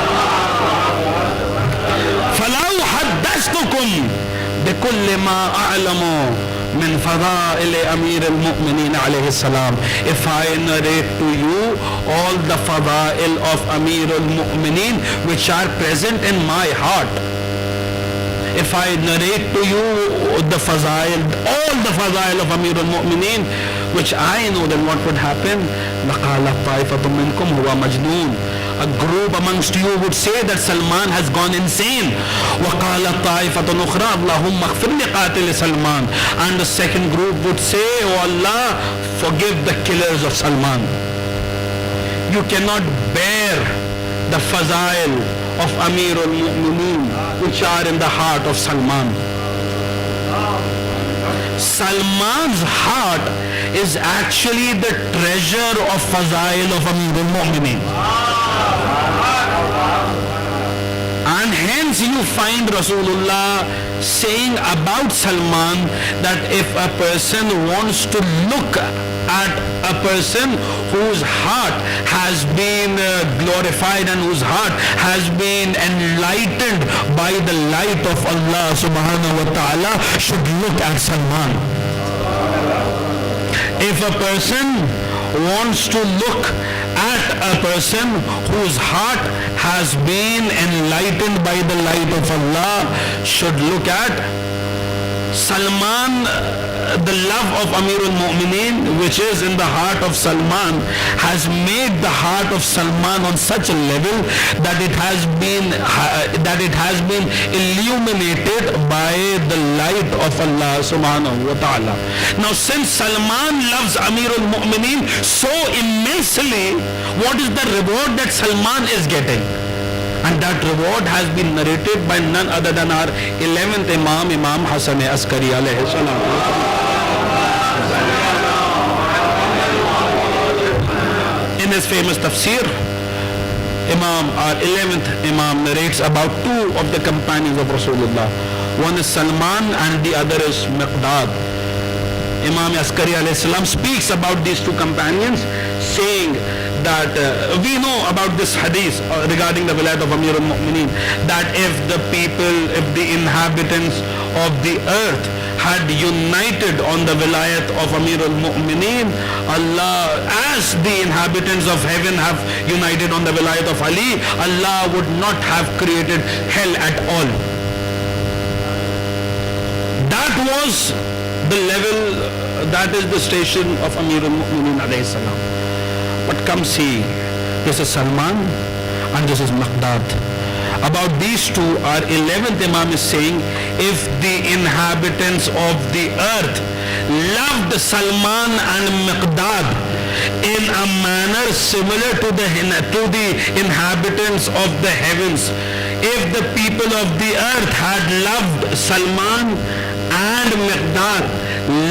فلو حدثتكم بكل ما أعلم من فضائل أمير المؤمنين عليه السلام. If I narrate to you all the fadail of Amir al-Mu'mineen which are present in my heart, if I narrate to you all the fadail of Amir al-Mu'mineen which I know, then what would happen? لَقَالَ طَائِفَةٌ مِّنْكُمْ هُوَ مَجْنُونَ. A group amongst you would say that Salman has gone insane. وَقَالَ طَائِفَةٌ أُخْرَى اللَّهُمَّ اغْفِرْ لِقَاتِلِ سَلْمَانَ. And the second group would say, oh Allah, forgive the killers of Salman. You cannot bear the fazail of Amir al-Mu'mineen which are in the heart of Salman. Salman's heart is actually the treasure of fazail of Amir al-Mu'mineen. And hence you find Rasulullah saying about Salman that if a person wants to look at a person whose heart has been glorified and whose heart has been enlightened by the light of Allah subhanahu wa ta'ala, should look at Salman. If a person wants to look at a person whose heart has been enlightened by the light of Allah, should look at Salman. The love of Amir al-Mu'mineen which is in the heart of Salman has made the heart of Salman on such a level that it has been illuminated by the light of Allah subhanahu wa ta'ala. Now since Salman loves Amir al-Mu'mineen so immensely, what is the reward that Salman is getting? And that reward has been narrated by none other than our 11th Imam, Imam Hasan Askari alayhi salam. In his famous tafsir, our 11th Imam narrates about two of the companions of Rasulullah. One is Salman and the other is Miqdad. Imam Askari alayhi salam speaks about these two companions, saying that we know about this hadith regarding the wilayat of Amir al-Mu'mineen, that if the inhabitants of the earth had united on the wilayat of Amir al-Mu'mineen, Allah, as the inhabitants of heaven have united on the wilayat of Ali, Allah would not have created hell at all. That was the level, that is the station of Amir al-Mu'mineen alayhi salam. But come see, this is Salman and this is Miqdad. About these two, our 11th Imam is saying, if the inhabitants of the earth loved Salman and Miqdad in a manner similar to the inhabitants of the heavens, if the people of the earth had loved Salman and Miqdad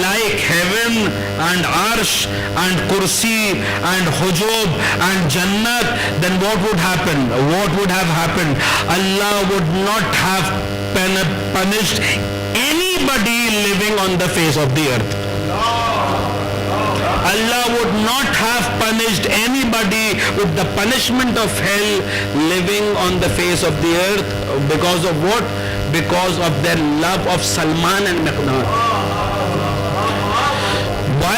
like heaven and arsh and kursi and hujub and jannat, then what would happen? What would have happened? Allah would not have punished anybody living on the face of the earth. Allah would not have punished anybody with the punishment of hell living on the face of the earth. Because of what? Because of their love of Salman and Miqdad. Why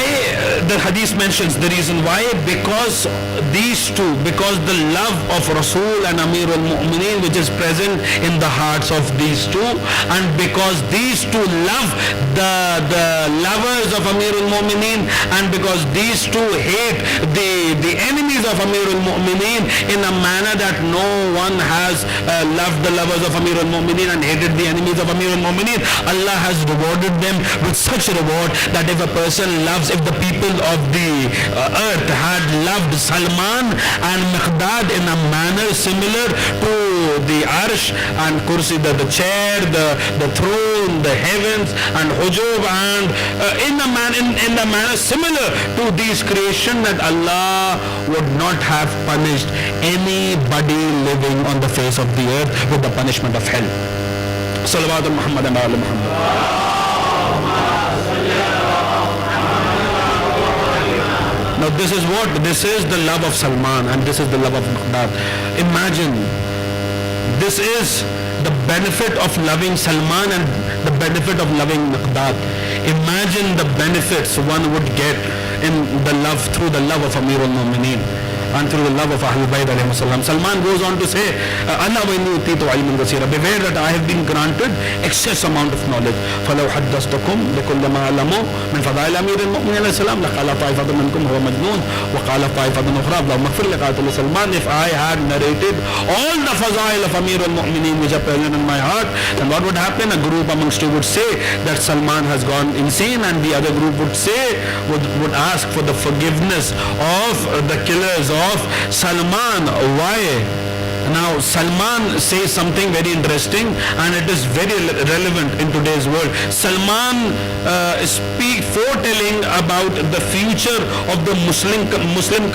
the hadith mentions the reason why? Because these two, because the love of Rasul and Amir al-Mu'mineen which is present in the hearts of these two, and because these two love the lovers of Amir al-Mu'mineen, and because these two hate the enemies of Amir al-Mu'mineen in a manner that no one has loved the lovers of Amir al-Mu'mineen and hated the enemies of Amir al-Mu'mineen, Allah has rewarded them with such a reward that if a person loves, if the people world of the earth had loved Salman and Miqdad in a manner similar to the Arsh and Kursi, the chair, the throne, the heavens and Hujub, and in a manner similar to these creation, that Allah would not have punished anybody living on the face of the earth with the punishment of hell. Salawat Muhammad and Ali Muhammad. Now this is what? This is the love of Salman and this is the love of Miqdad. Imagine, this is the benefit of loving Salman and the benefit of loving Miqdad. Imagine the benefits one would get in the love, through the love of Amir al-Mu'mineen and through the love of Ahlul Bayt alayhi salam. Salman goes on to say, Allah wa inni utitu ilman kaseera. Beware that I have been granted excess amount of knowledge. فَلَوْ حَدَّثْتُكُمْ بِكُلِّ مَا عَلَمُوا مِنْ فَضَائِلِ أَمِيرِ الْمُؤْمِنِينَ عَلَيْهِ السَّلَامُ لَقَالَ طَائِفَةٌ مِنْكُمْ هُوَ مَجْنُونٌ وَقَالَ طَائِفَةٌ أُخْرَى اللَّهُمَّ اغْفِرْ لِقَاتِلِ Salman. If I had narrated all the fazail of Amir al-Mu'mineen which are present in my heart, then what would happen? A group amongst you would say that Salman has gone insane, and the other group would say, would ask for the forgiveness of the killers of Salman. Why? Now Salman says something very interesting and it is very relevant in today's world. Salman foretelling about the future of the Muslim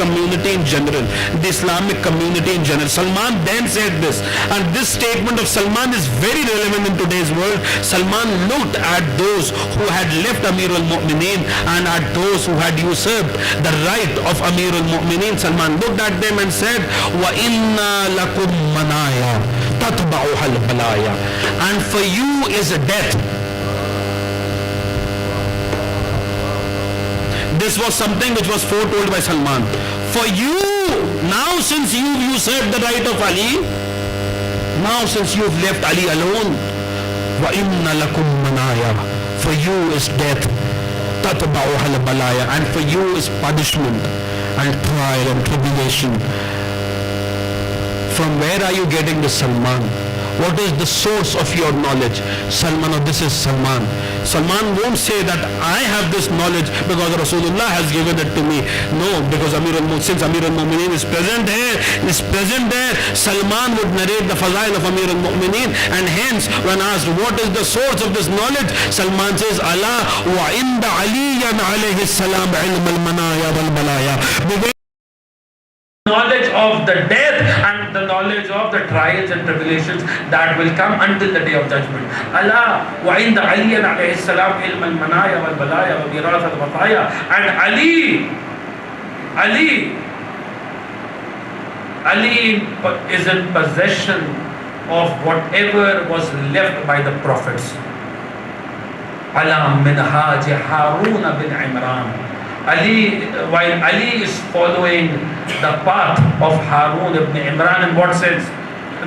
community in general, the Islamic community in general. Salman then said this, and this statement of Salman is very relevant in today's world. Salman looked at those who had left Amir al-Mu'mineen and at those who had usurped the right of Amir al-Mu'mineen. Salman looked at them and said, wa inna lakum manaya tatba'uha al-balaya, and for you is a death. This was something which was foretold by Salman. For you, now since you usurped the right of Ali, now since you've left Ali alone, wa inna lakum manaya, for you is death, tatba'uha al-balaya, and for you is punishment and trial and tribulation. From where are you getting this, Salman? What is the source of your knowledge? Salman, or this is Salman. Salman won't say that I have this knowledge because Rasulullah has given it to me. No, because since Amir al-Mu'mineen is present there, Salman would narrate the fazail of Amir al-Mu'mineen, and hence when asked what is the source of this knowledge, Salman says, Allah wa inda aliyan alayhi salam ilm al-manaya wal-balaya. Knowledge of the death and the knowledge of the trials and tribulations that will come until the day of judgment. Allah wa inda aliyan alayhi salam ilm al-manaya wal-balaya wa mirathat al-bataya. And Ali is in possession of whatever was left by the prophets. Ala minhaj Harun bin Imran. While Ali is following the path of Harun ibn Imran, in what sense?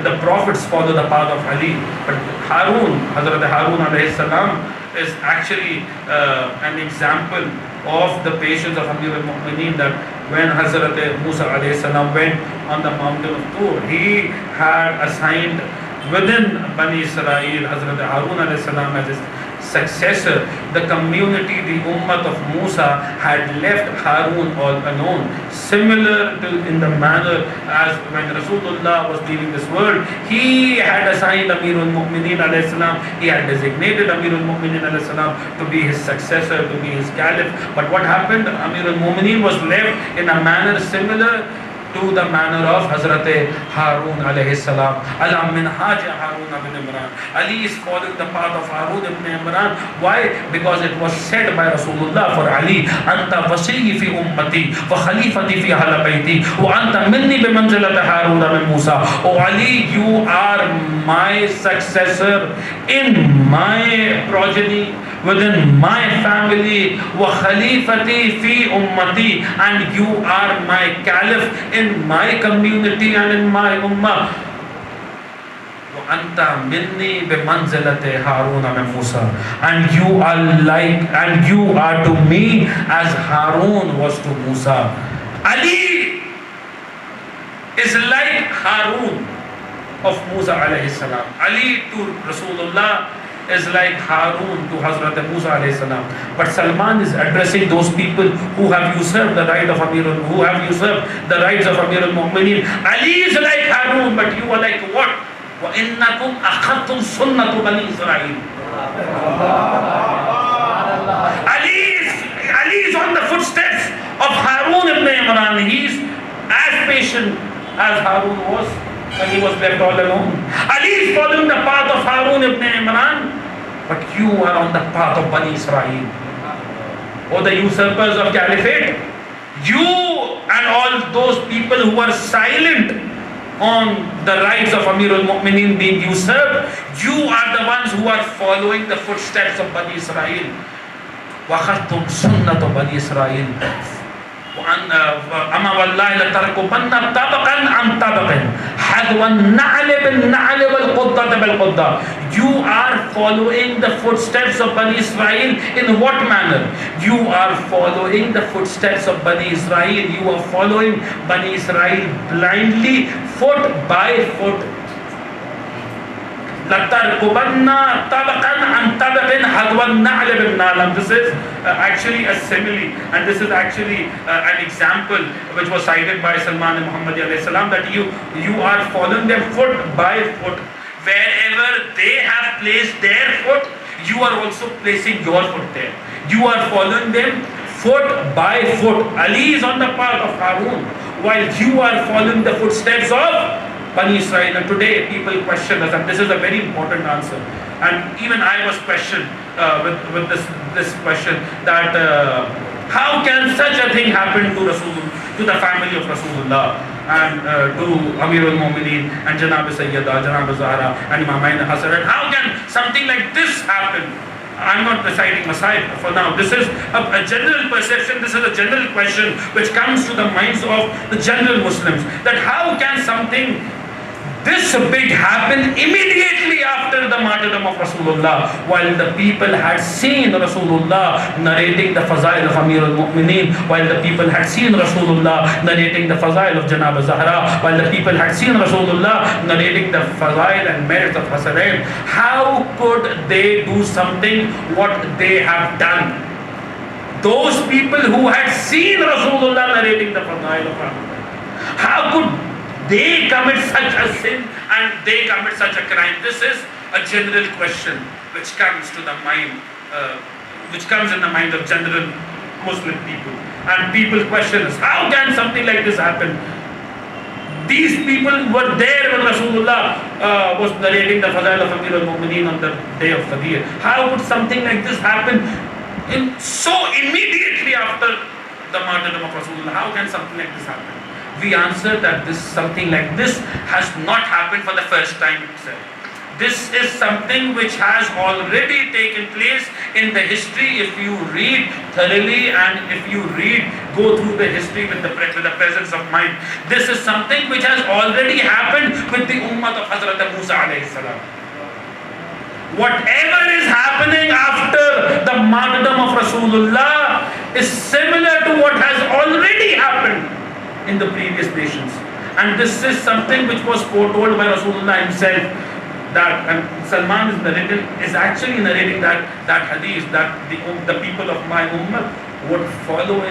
The prophets follow the path of Ali, but Hazrat Harun alayhi salam is actually an example of the patience of Amir al-Mu'mineen, that when Hazrat Musa alayhi salam went on the mountain of Tur, he had assigned within Bani Israel Hazrat Harun alayhi salam as his successor. The community, the ummah of Musa had left Harun all alone, similar to in the manner as when Rasulullah was leaving this world, he had assigned Amir al-Mu'mineen alayhi salam, he had designated Amir al-Mu'mineen alayhi salam to be his successor, to be his caliph. But what happened? Amir al-Mu'mineen was left in a manner similar to the manner of Hazrat Harun alayhi salam. Ala minhaj Harun ibn Imran. Ali is following the path of Harun ibn Imran. Why? Because it was said by Rasulullah for Ali, Anta wasiyi fi ummati wa khalifati fi ahli bayti wa anta minni bi manzilati Harun min Musa. O Ali, you are my successor in my progeny, within my family, wa khalifati fi ummati, and you are my caliph in my community and in my ummah. Wa anta minni bi manzilati Harun min Musa, and you are to me as Harun was to Musa. Ali is like Harun of Musa alayhi salam. Ali to Rasulullah is like Harun to Hazrat Musa alayhi salam. But Salman is addressing those people who have usurped the right of who have usurped the rights of Amir al-Mu'mineen. Ali is like Harun, but you are like what? وَإِنَّكُمْ أَخَذْتُمْ سُنَّةُ بَنِي إِسْرَائِيل. Ali is on the footsteps of Harun ibn Imran. He is as patient as Harun was when he was left all alone. Ali is following the path of Harun ibn Imran, but you are on the path of Bani Israel. Or the usurpers of Caliphate, you and all those people who are silent on the rights of Amir al-Mu'mineen being usurped, you are the ones who are following the footsteps of Bani Israel. وَخَذْتُمْ سُنَّةَ بَنِي إِسْرَائِيل أَمَا وَاللَّهِ لَتَرْكُبَنَّ طَبَقًا عَنْ طَبَقٍ حَذْوَ النَّعْلِ بِالنَّعْلِ وَالْقُدَّةِ بِالْقُدَّةِ. You are following the footsteps of Bani Israel in what manner? You are following the footsteps of Bani Israel. You are following Bani Israel blindly, foot by foot. لَتَرْكُبَنَّ طَبَقًا عَنْ طَبَقٍ حَذْوَ النَّعْلِ بِالنَّعْلِ. This is actually a simile, and this is actually an example which was cited by Salman al-Muhammadi alayhi salam, that you are following them foot by foot. Wherever they have placed their foot, you are also placing your foot there. You are following them foot by foot. Ali is on the path of Harun, while you are following the footsteps of Bani Israel. And today people question us, and this is a very important answer. And even I was questioned with this question, that how can such a thing happen to the family of Rasulullah, and to Amir al-Mu'mineen and Janab Sayyida, Janab Zahra and Imam Hasan, and how can something like this happen? I'm not reciting Masahib for now. This is a general perception, this is a general question which comes to the minds of the general Muslims, that how can something this big happened immediately after the martyrdom of Rasulullah, while the people had seen Rasulullah narrating the Fazail of Amir al-Mu'mineen, while the people had seen Rasulullah narrating the Fazail of Janab Zahra, while the people had seen Rasulullah narrating the Fazail and merits of Hasanain. How could they do something what they have done? Those people who had seen Rasulullah narrating the Fazail of Rasulullah, how could they commit such a sin and they commit such a crime? This is a general question which comes to the mind, which comes in the mind of general Muslim people. And people question us, how can something like this happen? These people were there when Rasulullah was narrating the Fazail of Amir al-Mu'mineen on the day of Qadir. How would something like this happen so immediately after the martyrdom of Rasulullah? How can something like this happen? We answer that something like this has not happened for the first time itself. This is something which has already taken place in the history. If you read thoroughly and if you go through the history with the presence of mind, this is something which has already happened with the ummah of Hazrat Musa alayhi salam. Whatever is happening after the martyrdom of Rasulullah is similar to what has already happened in the previous nations. And this is something which was foretold by Rasulullah himself, that, and Salman is actually narrating that hadith, that the people of my ummah would follow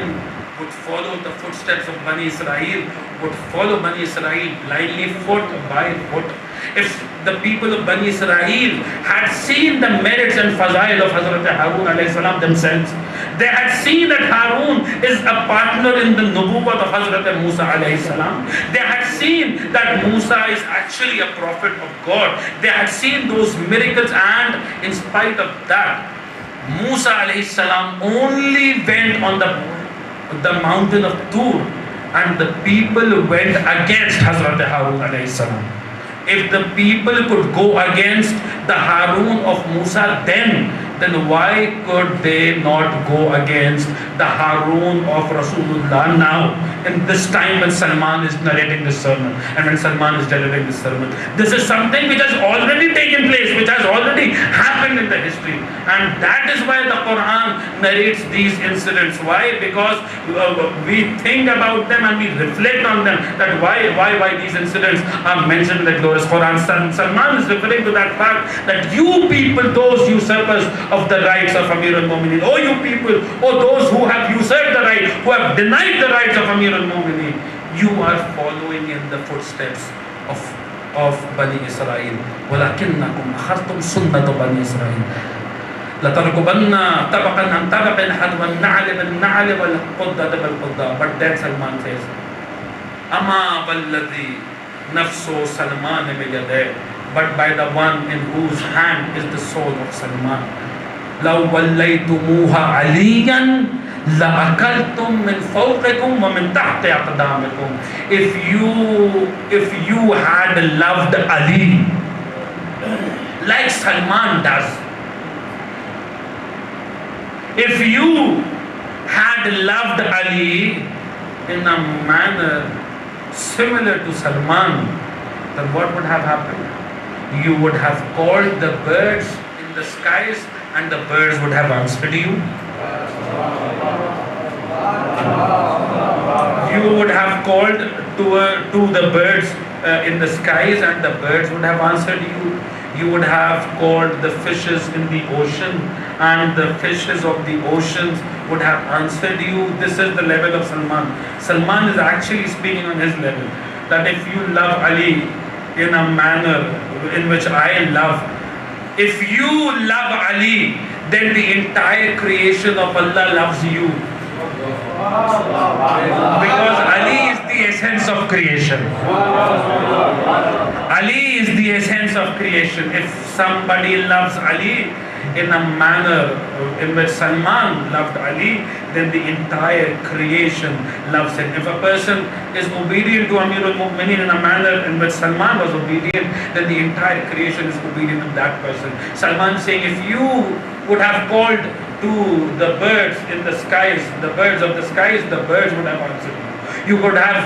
the footsteps of Bani Israel, would follow Bani Israel blindly, foot by foot. If the people of Bani Israel had seen the merits and fazail of Hazrat Harun alayhi salam themselves, they had seen that Harun is a partner in the nubuwwat of Hazrat Musa alayhi salam. They had seen that Musa is actually a prophet of God. They had seen those miracles, and in spite of that, Musa alayhi salam only went on the mountain of Tur, and the people went against Hazrat Harun alayhi salam. If the people could go against the Harun of Musa, then then why could they not go against the Harun of Rasulullah now, in this time when Salman is narrating this sermon and when Salman is delivering this sermon? This is something which has already taken place, which has already happened in the history, and that is why the Quran narrates these incidents. Why? Because we think about them and we reflect on them, that why these incidents are mentioned in the glorious Quran. Salman is referring to that fact that you people, those usurpers of the rights of Amir al-Mu'mineen, oh you people, oh those who have usurped the right, who have denied the rights of Amir al-Mu'mineen, you are following in the footsteps of Bani Israel. وَلَكِنَّكُمْ أَخَذْتُمْ سُنَّةَ بَنِي إِسْرَائِيل لَتَرْكُبَنَّ طَبَقًا عَنْ طَبَقٍ حَذْوَ النَّعْلِ بِالنَّعْلِ وَالْقُدَّةِ بِالْقُدَّةِ. But then Salman says, أَمَا وَالَّذِي نَفْسُ سَلْمَانِ بِيَدِهِ, but by the one in whose hand is the soul of Salman, لَوْ وَلَّيْتُمُوهَا عَلِيًّا لَأَكَلْتُمْ مِنْ فَوْقِكُمْ وَمِنْ تَحْتِ أَقْدَامِكُمْ. If you had loved Ali like Salman does, if you had loved Ali in a manner similar to Salman, then what would have happened? You would have called the birds in the skies and the birds would have answered you. You would have called to the birds in the skies and the birds would have answered you. You would have called the fishes in the ocean and the fishes of the oceans would have answered you. This is the level of Salman. Salman is actually speaking on his level, that if you love Ali in a manner in which I love, if you love Ali, then the entire creation of Allah loves you. Because Ali is the essence of creation. Ali is the essence of creation. If somebody loves Ali in a manner in which Salman loved Ali, then the entire creation loves him. If a person is obedient to Amir al-Mu'mineen in a manner in which Salman was obedient, then the entire creation is obedient to that person. Salman is saying, if you would have called to the birds in the skies, the birds of the skies, the birds would have answered you. You could have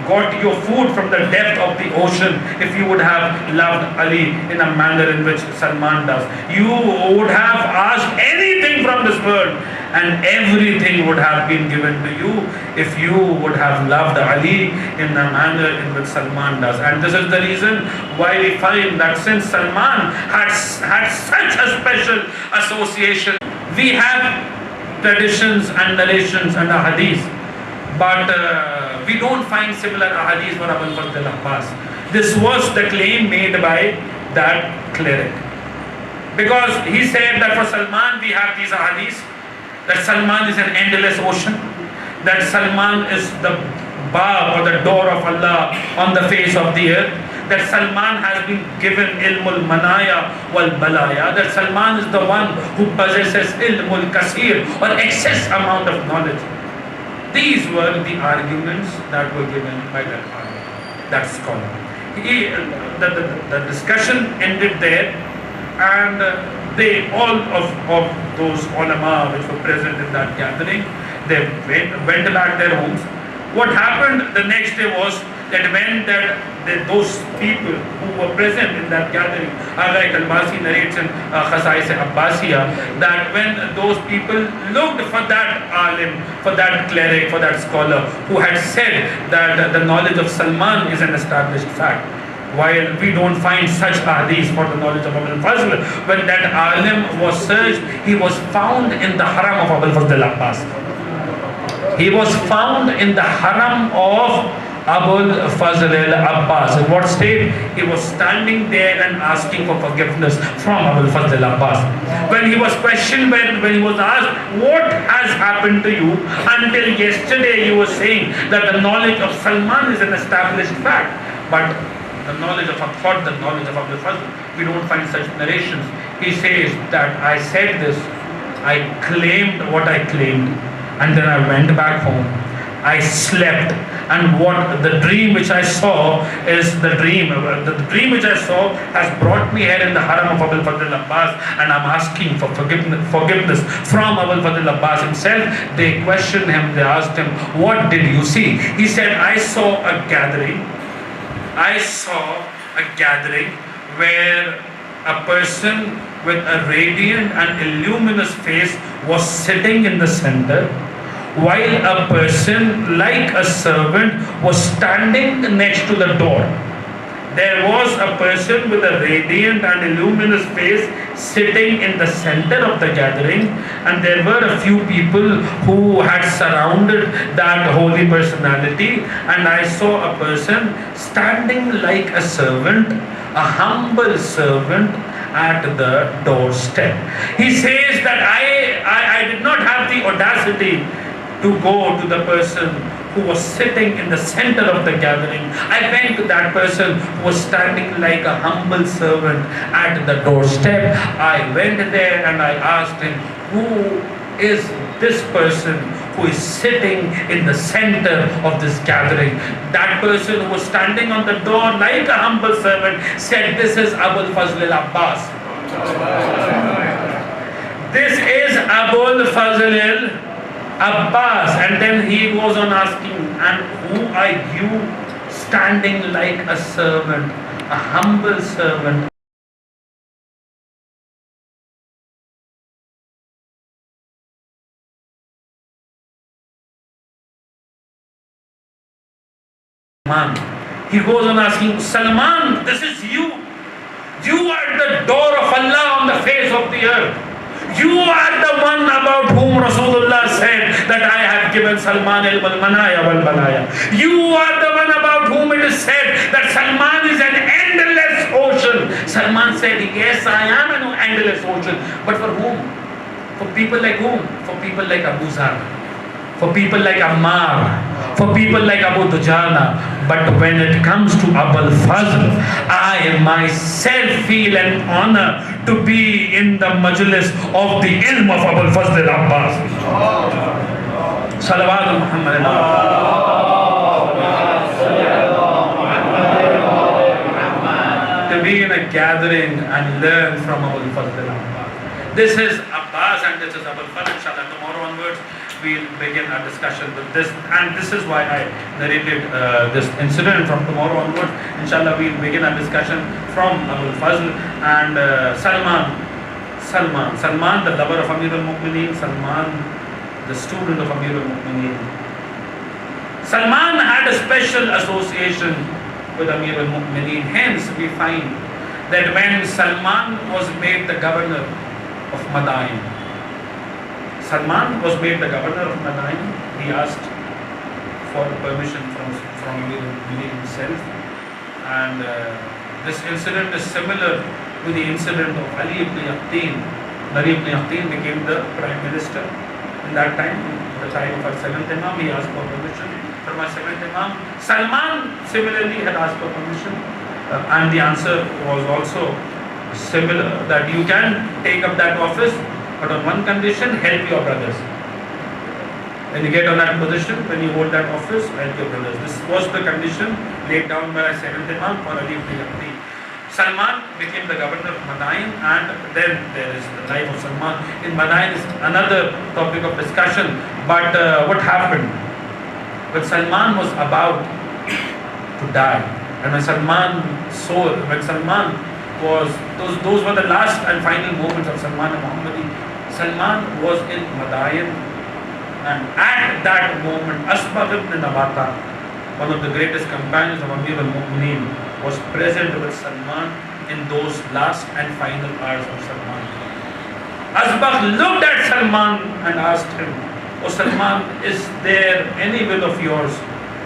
got your food from the depth of the ocean if you would have loved Ali in a manner in which Salman does. You would have asked anything from this world and everything would have been given to you if you would have loved Ali in a manner in which Salman does. And this is the reason why we find that since Salman had such a special association, we have traditions and narrations and ahadith, but we don't find similar ahadith for Abul Fazl al-Abbas. This was the claim made by that cleric, because he said that for Salman we have these ahadith, that Salman is an endless ocean, that Salman is the bar or the door of Allah on the face of the earth, that Salman has been given ilmul manaya wal balaya, that Salman is the one who possesses ilmul kasir or excess amount of knowledge. These were the arguments that were given by that scholar. The discussion ended there, and they all of those ulama which were present in that gathering, they went back their homes. What happened the next day was that when those people who were present in that gathering, like Al-Basi narrates in Khasais Abbasiya, that when those people looked for that alim, for that cleric, for that scholar who had said that the knowledge of Salman is an established fact, while we don't find such hadith for the knowledge of Abul Fazl, when that alim was searched, he was found in the haram of Abul Fazl al-Abbas. He was found in the haram of Abul Fazl al-Abbas. In what state? He was standing there and asking for forgiveness from Abul Fazl al-Abbas. When he was questioned, when he was asked, what has happened to you? Until yesterday you were saying that the knowledge of Salman is an established fact, but the knowledge of Abul Fazl, we don't find such narrations. He says that I said this, I claimed what I claimed, and then I went back home. I slept, and what the dream which I saw is the dream. The dream which I saw has brought me here in the haram of Abul Fadl Abbas, and I'm asking for forgiveness from Abul Fadl Abbas himself. They questioned him, they asked him, what did you see? He said, I saw a gathering where a person with a radiant and luminous face was sitting in the center, while a person like a servant was standing next to the door. There was a person with a radiant and luminous face sitting in the center of the gathering, and there were a few people who had surrounded that holy personality, and I saw a person standing like a servant, a humble servant at the doorstep. He says that I did not have the audacity to go to the person who was sitting in the center of the gathering. I went to that person who was standing like a humble servant at the doorstep. I went there and I asked him, who is this person who is sitting in the center of this gathering? That person who was standing on the door like a humble servant said, this is Abul Fazl Abbas. This is Abul Fazl Abbas. And then he goes on asking, and who are you standing like a servant, a humble servant? He goes on asking, Salman, this is you. You are the door of Allah on the face of the earth. You are the one about whom Rasulullah said that I have given Salman al-Manaya wal-Balaya. You are the one about whom it is said that Salman is an endless ocean. Salman said, yes, I am an endless ocean. But for whom? For people like whom? For people like Abu Zar, for people like Ammar, for people like Abu Dujana. But when it comes to Abul Fazl, I myself feel an honor to be in the Majlis of the ilm of Abul Fazl Abbas. Salawat Muhammad. To be in a gathering and learn from Abul Fazl Abbas. This is Abbas and this is Abul Fazl. Inshallah, tomorrow onwards we'll begin our discussion with this, and this is why I narrated this incident. From tomorrow onwards, inshallah, we'll begin our discussion from Abul Fazl and Salman, the lover of Amir al-Mu'mineen, Salman, the student of Amir al-Mu'mineen. Salman had a special association with Amir al-Mu'mineen. Hence, we find that when Salman was made the governor of Madain, Salman was made the governor of Madain. He asked for permission from Amir al-Mu'mineen himself, and this incident is similar to the incident of Ali ibn Yaqteen. Ali ibn Yaqteen became the prime minister. In that time, the time of our seventh Imam, he asked for permission from our seventh Imam. Salman similarly had asked for permission, and the answer was also similar, that you can take up that office, but on one condition, help your brothers. When you get on that position, when you hold that office, help your brothers. This was the condition laid down by our seventh Imam for Ali ibn Yaqteen. Salman became the governor of Madain, and then there is the life of Salman. In Madain is another topic of discussion, but what happened? When Salman was about to die, and when Salman was, those were the last and final moments of Salman al-Muhammadi. Salman was in Madain, and at that moment, Asbagh ibn Nabata, one of the greatest companions of Amir al-Mu'mineen, was present with Salman in those last and final hours of Salman. Asbagh looked at Salman and asked him, "O Salman, is there any will of yours?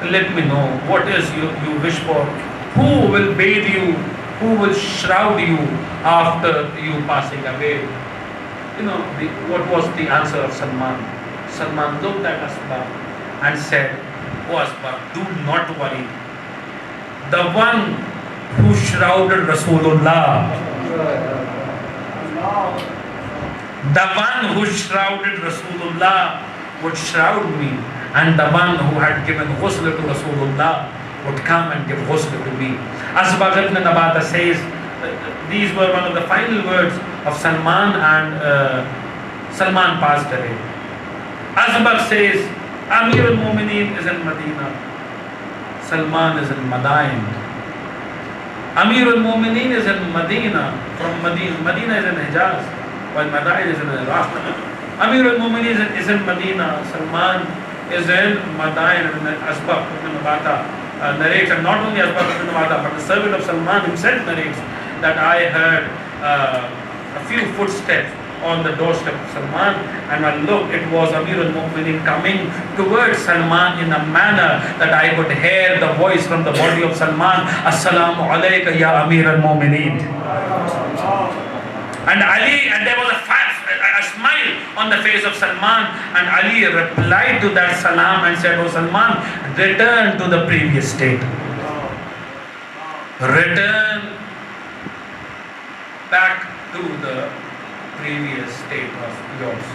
Let me know. What is you wish for? Who will bathe you? Who will shroud you after you passing away?" What was the answer of Salman? Salman looked at Asbagh and said, "O Asbagh, do not worry. The one who shrouded Rasulullah, the one who shrouded Rasulullah would shroud me, and the one who had given ghusl to Rasulullah would come and give ghusl to me. Asbagh ibn Nabata says, these were one of the final words of Salman, and Salman passed away. Asbagh says, Amir al-Mu'mineen is in Medina, Salman is in Madain. Amir al-Mu'mineen is in Medina, from Medina is in Hijaz, while Madain is in Iraq. Amir al-Mu'mineen is in Medina, Salman is in Madain, and Asbagh ibn Nabata narrates, and not only Asbagh ibn Nabata, but the servant of Salman himself narrates that I heard a few footsteps on the doorstep of Salman, and I looked, it was Amir al-Mu'mineen coming towards Salman in a manner that I could hear the voice from the body of Salman, Assalamu alayka ya Amir al-Mu'mineen. And Ali, and there was a smile on the face of Salman, and Ali replied to that salam and said, "Oh Salman, return to the previous state. Return back to the previous state of yours."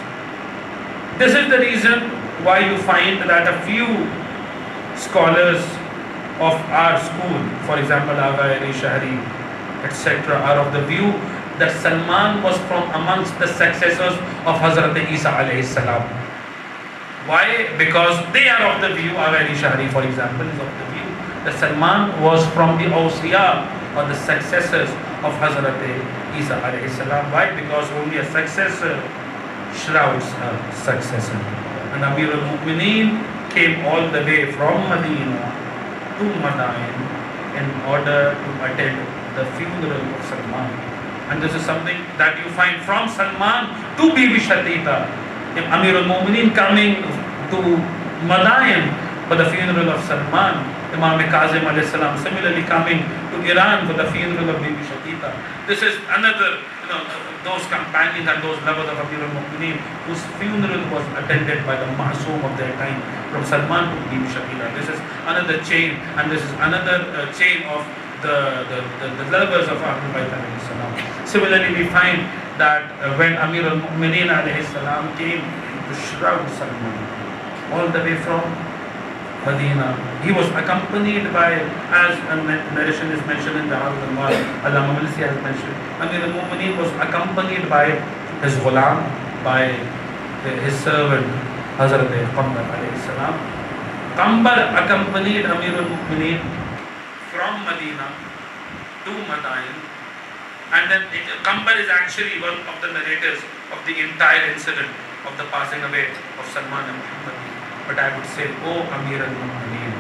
This is the reason why you find that a few scholars of our school, for example, Agha Shahri, etc., are of the view that Salman was from amongst the successors of Hazrat Isa alayhi salam. Why? Because they are of the view, Agha Shahri, for example, is of the view that Salman was from the Awsiya, or the successors of Hazrat Isa alayhi salam. Why? Because only a successor shrouds a successor. And Amir al-Mu'mineen came all the way from Medina to Madain in order to attend the funeral of Salman. And this is something that you find from Salman to Bibi Shatita. Amir al-Mu'mineen coming to Madain for the funeral of Salman. Imam Kazim alayhi salam similarly coming to Iran for the funeral of Bibi Shatita. This is another, those companions and those lovers of Amir al-Mu'mineen whose funeral was attended by the Ma'soom of their time, from Salman to Bibi Shatita. This is another chain, and this is another chain of the lovers of Ahlul Bayt alayhi salam. Similarly, we find that when Amir al-Mu'mineen alayhi salam came to shroud Salman all the way from Medina, he was accompanied by, as a narration is mentioned in the Al-Anwar, Allama Malisi has mentioned, Amir al-Mu'mineen was accompanied by his ghulam, by his servant Hazrat Qambar alayhi salam. Qambar accompanied Amir al-Mu'mineen from Medina to Madain, and then Qambar is actually one of the narrators of the entire incident of the passing away of Salman and Muhammad. But I would say, O Amir al-Mu'mineen,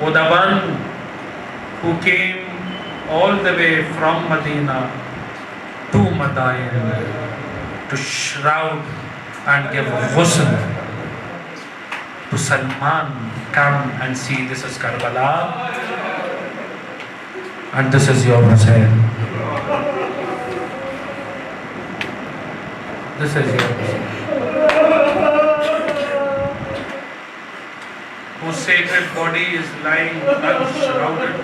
O the one who came all the way from Medina to Madain to shroud and give ghusl to Salman, come and see, this is Karbala and this is your Hussein. This is your Hussein, whose sacred body is lying unshrouded.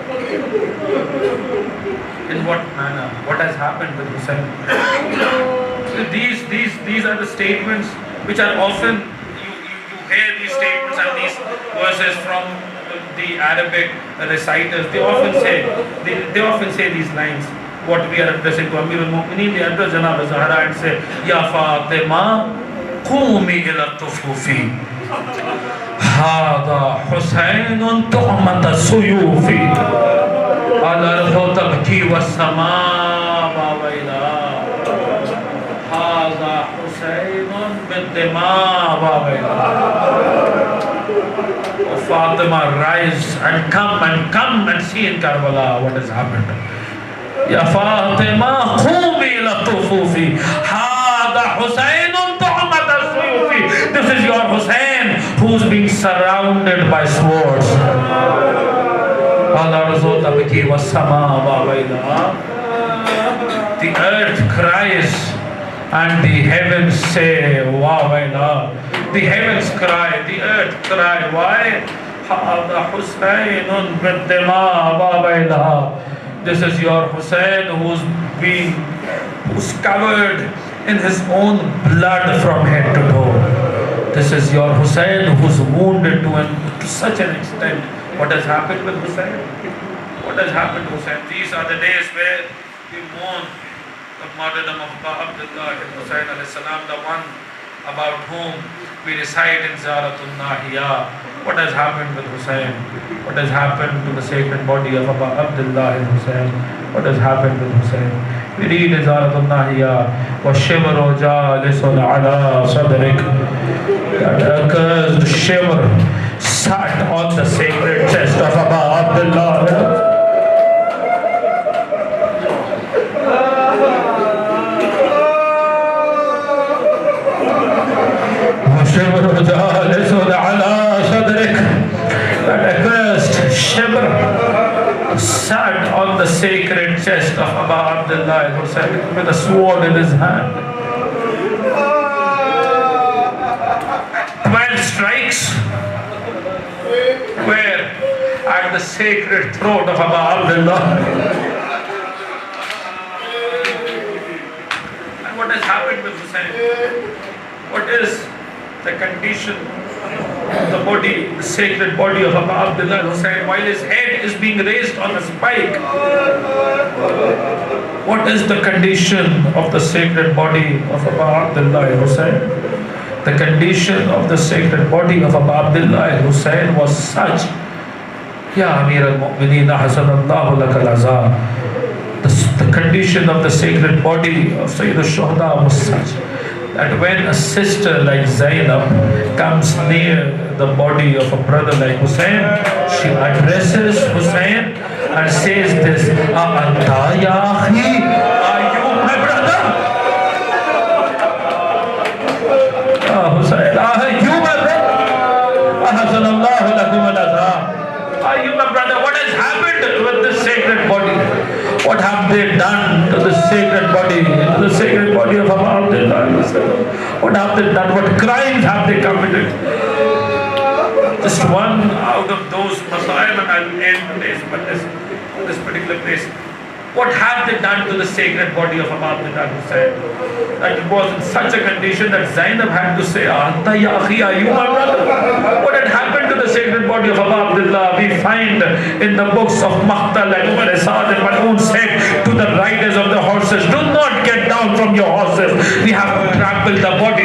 In what manner? What has happened with Hussein? These are the statements which are often, you hear these statements and these verses from the Arabic reciters. They often say these lines. What we are addressing to Amir al-Mu'mineen, they address Janab Zahra and say, Ya Fatima, qumi ila tufufi. Hada Husaynun tuhmat as-suyufi. Al-ardu tabki was-samaa wawayla. Hada Husaynun bid-dimaa wawayla. Oh Fatima, rise and come and see in Karbala what has happened. Ya Fatima, qumi ila tufufi. Hada Husaynun tuhmat as-suyufi. This is your Hussein who's being surrounded by swords. The earth cries and the heavens say, Wawayla. The heavens cry, the earth cry. Why? This is your Hussein who's covered in his own blood from head to toe. This is your Hussein who's wounded to such an extent. What has happened with Hussein? What has happened to Hussein? These are the days where we mourn the martyrdom of Abdullah ibn Hussein alayhi salam, the one about whom we recite in Zaratul Nahiya. What has happened with Hussein? What has happened to the sacred body of Abdullah ibn Hussein? What has happened with Hussein? We read in Zaratul Nahiya, وَالشِّمْرُ جَالِسٌ عَلَىٰ صَدْرِكَ. That accursed shimmer sat on the sacred chest of Abdullah. That accursed shimmer sat on the sacred chest of Abdullah Hussein with a sword in his hand. 12 strikes were at the sacred throat of Abdullah. And what has happened with Hussein? What is the condition of the body, the sacred body of Abdullah Hussein, while his head is being raised on a spike? What is the condition of the sacred body of Abdullah Hussein? The condition of the sacred body of Abdullah Hussein was such, Ya Amir al-Mu'mineen Hasanallahu lakal azab. The condition of the sacred body of Sayyid al-Shuhada was such that when a sister like Zainab comes near the body of a brother like Hussein, she addresses Hussein and says this, Anta ya akhi, are you my brother? Hussein, are you my brother? Are you my brother? What has happened with this sacred body? What have they done to the sacred body, to the sacred body of Abdullah? What have they done? What crimes have they committed? Just one out of those masail, and I'll end today's this particular place. What have they done to the sacred body of Abdullah Hussein? That it was in such a condition that Zainab had to say, Anta ya akhi, are you my brother? What had happened to the sacred body of Abdullah? We find in the books of Maqtal and Umar Asad and Mal'un said to the riders of the horses, do not get down from your horses. We have trampled the body